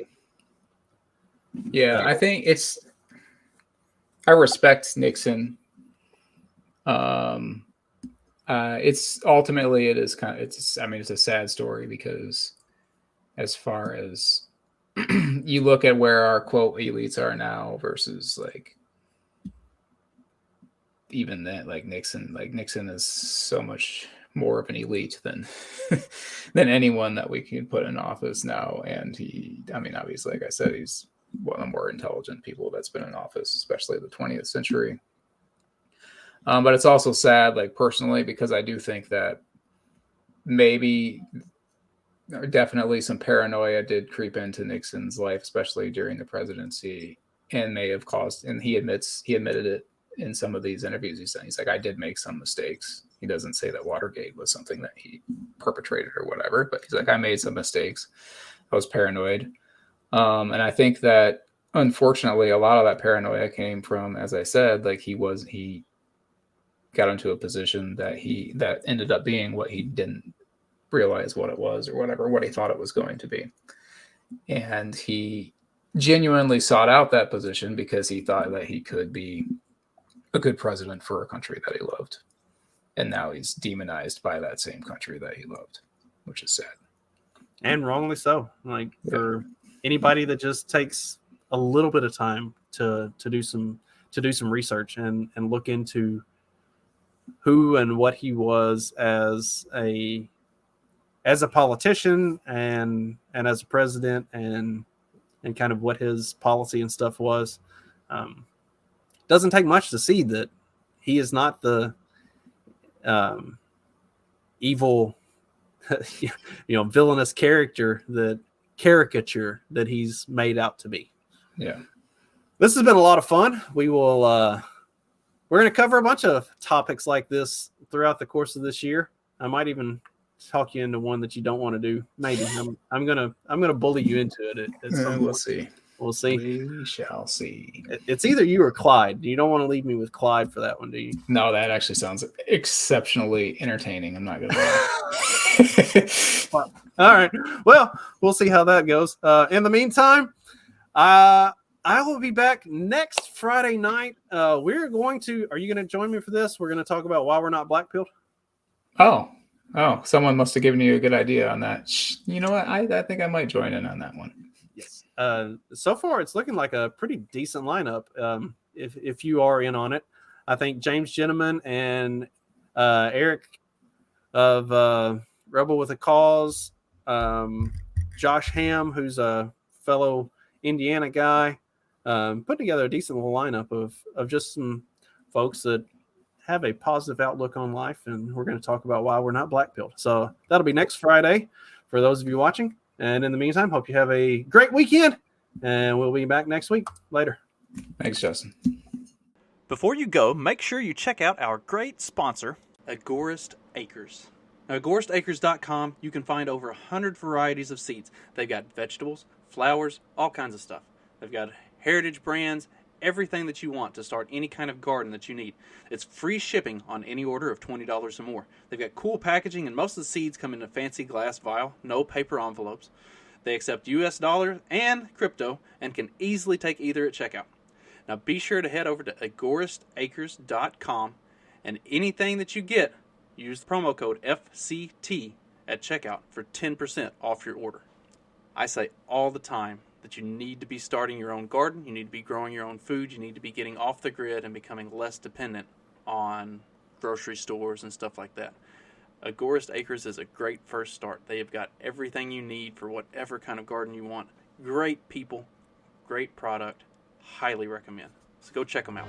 think I respect Nixon. It's ultimately it's a sad story, because as far as you look at where our quote elites are now versus like even then, like Nixon is so much more of an elite than anyone that we can put in office now. And obviously, like I said, he's one of the more intelligent people that's been in office, especially the 20th century. But it's also sad, like personally, because I do think that maybe definitely some paranoia did creep into Nixon's life, especially during the presidency, and may have caused, and he admitted it in some of these interviews he's done. He's like, I did make some mistakes. He doesn't say that Watergate was something that he perpetrated or whatever, but he's like, I made some mistakes. I was paranoid. And I think that unfortunately a lot of that paranoia came from, as I said, like he got into a position that ended up being what he didn't realize what it was, or whatever, what he thought it was going to be. And he genuinely sought out that position because he thought that he could be a good president for a country that he loved. And now he's demonized by that same country that he loved, which is sad. And wrongly so. Like, for anybody that just takes a little bit of time to do some research and look into who and what he was as a politician and as a president, and kind of what his policy and stuff was. Doesn't take much to see that he is not the evil, villainous caricature that he's made out to be. Yeah. This has been a lot of fun. We're going to cover a bunch of topics like this throughout the course of this year. I might even talk you into one that you don't want to do. Maybe I'm gonna bully you into it. We'll see. We'll see. We shall see. It's either you or Clyde. You don't want to leave me with Clyde for that one, do you? No, that actually sounds exceptionally entertaining. I'm not gonna lie. All right. Well, we'll see how that goes. In the meantime, I will be back next Friday night. Are you going to join me for this? We're going to talk about why we're not black-pilled. Oh, someone must have given you a good idea on that. You know what? I think I might join in on that one. Yes. So far, it's looking like a pretty decent lineup. If you are in on it, I think James Gentleman and Eric of Rebel with a Cause, Josh Ham, who's a fellow Indiana guy, put together a decent little lineup of just some folks that have a positive outlook on life, and we're going to talk about why we're not black-pilled. So that'll be next Friday for those of you watching. And in the meantime, hope you have a great weekend, and we'll be back next week. Later. Thanks, Justin. Before you go, make sure you check out our great sponsor, Agorist Acres. Now, AgoristAcres.com, you can find over 100 varieties of seeds. They've got vegetables, flowers, all kinds of stuff. They've got heritage brands, everything that you want to start any kind of garden that you need. It's free shipping on any order of $20 or more. They've got cool packaging, and most of the seeds come in a fancy glass vial, no paper envelopes. They accept US dollars and crypto and can easily take either at checkout. Now be sure to head over to agoristacres.com, and anything that you get, use the promo code FCT at checkout for 10% off your order. I say all the time that you need to be starting your own garden, you need to be growing your own food, you need to be getting off the grid and becoming less dependent on grocery stores and stuff like that. Agorist Acres is a great first start. They have got everything you need for whatever kind of garden you want. Great people, great product, highly recommend. So go check them out.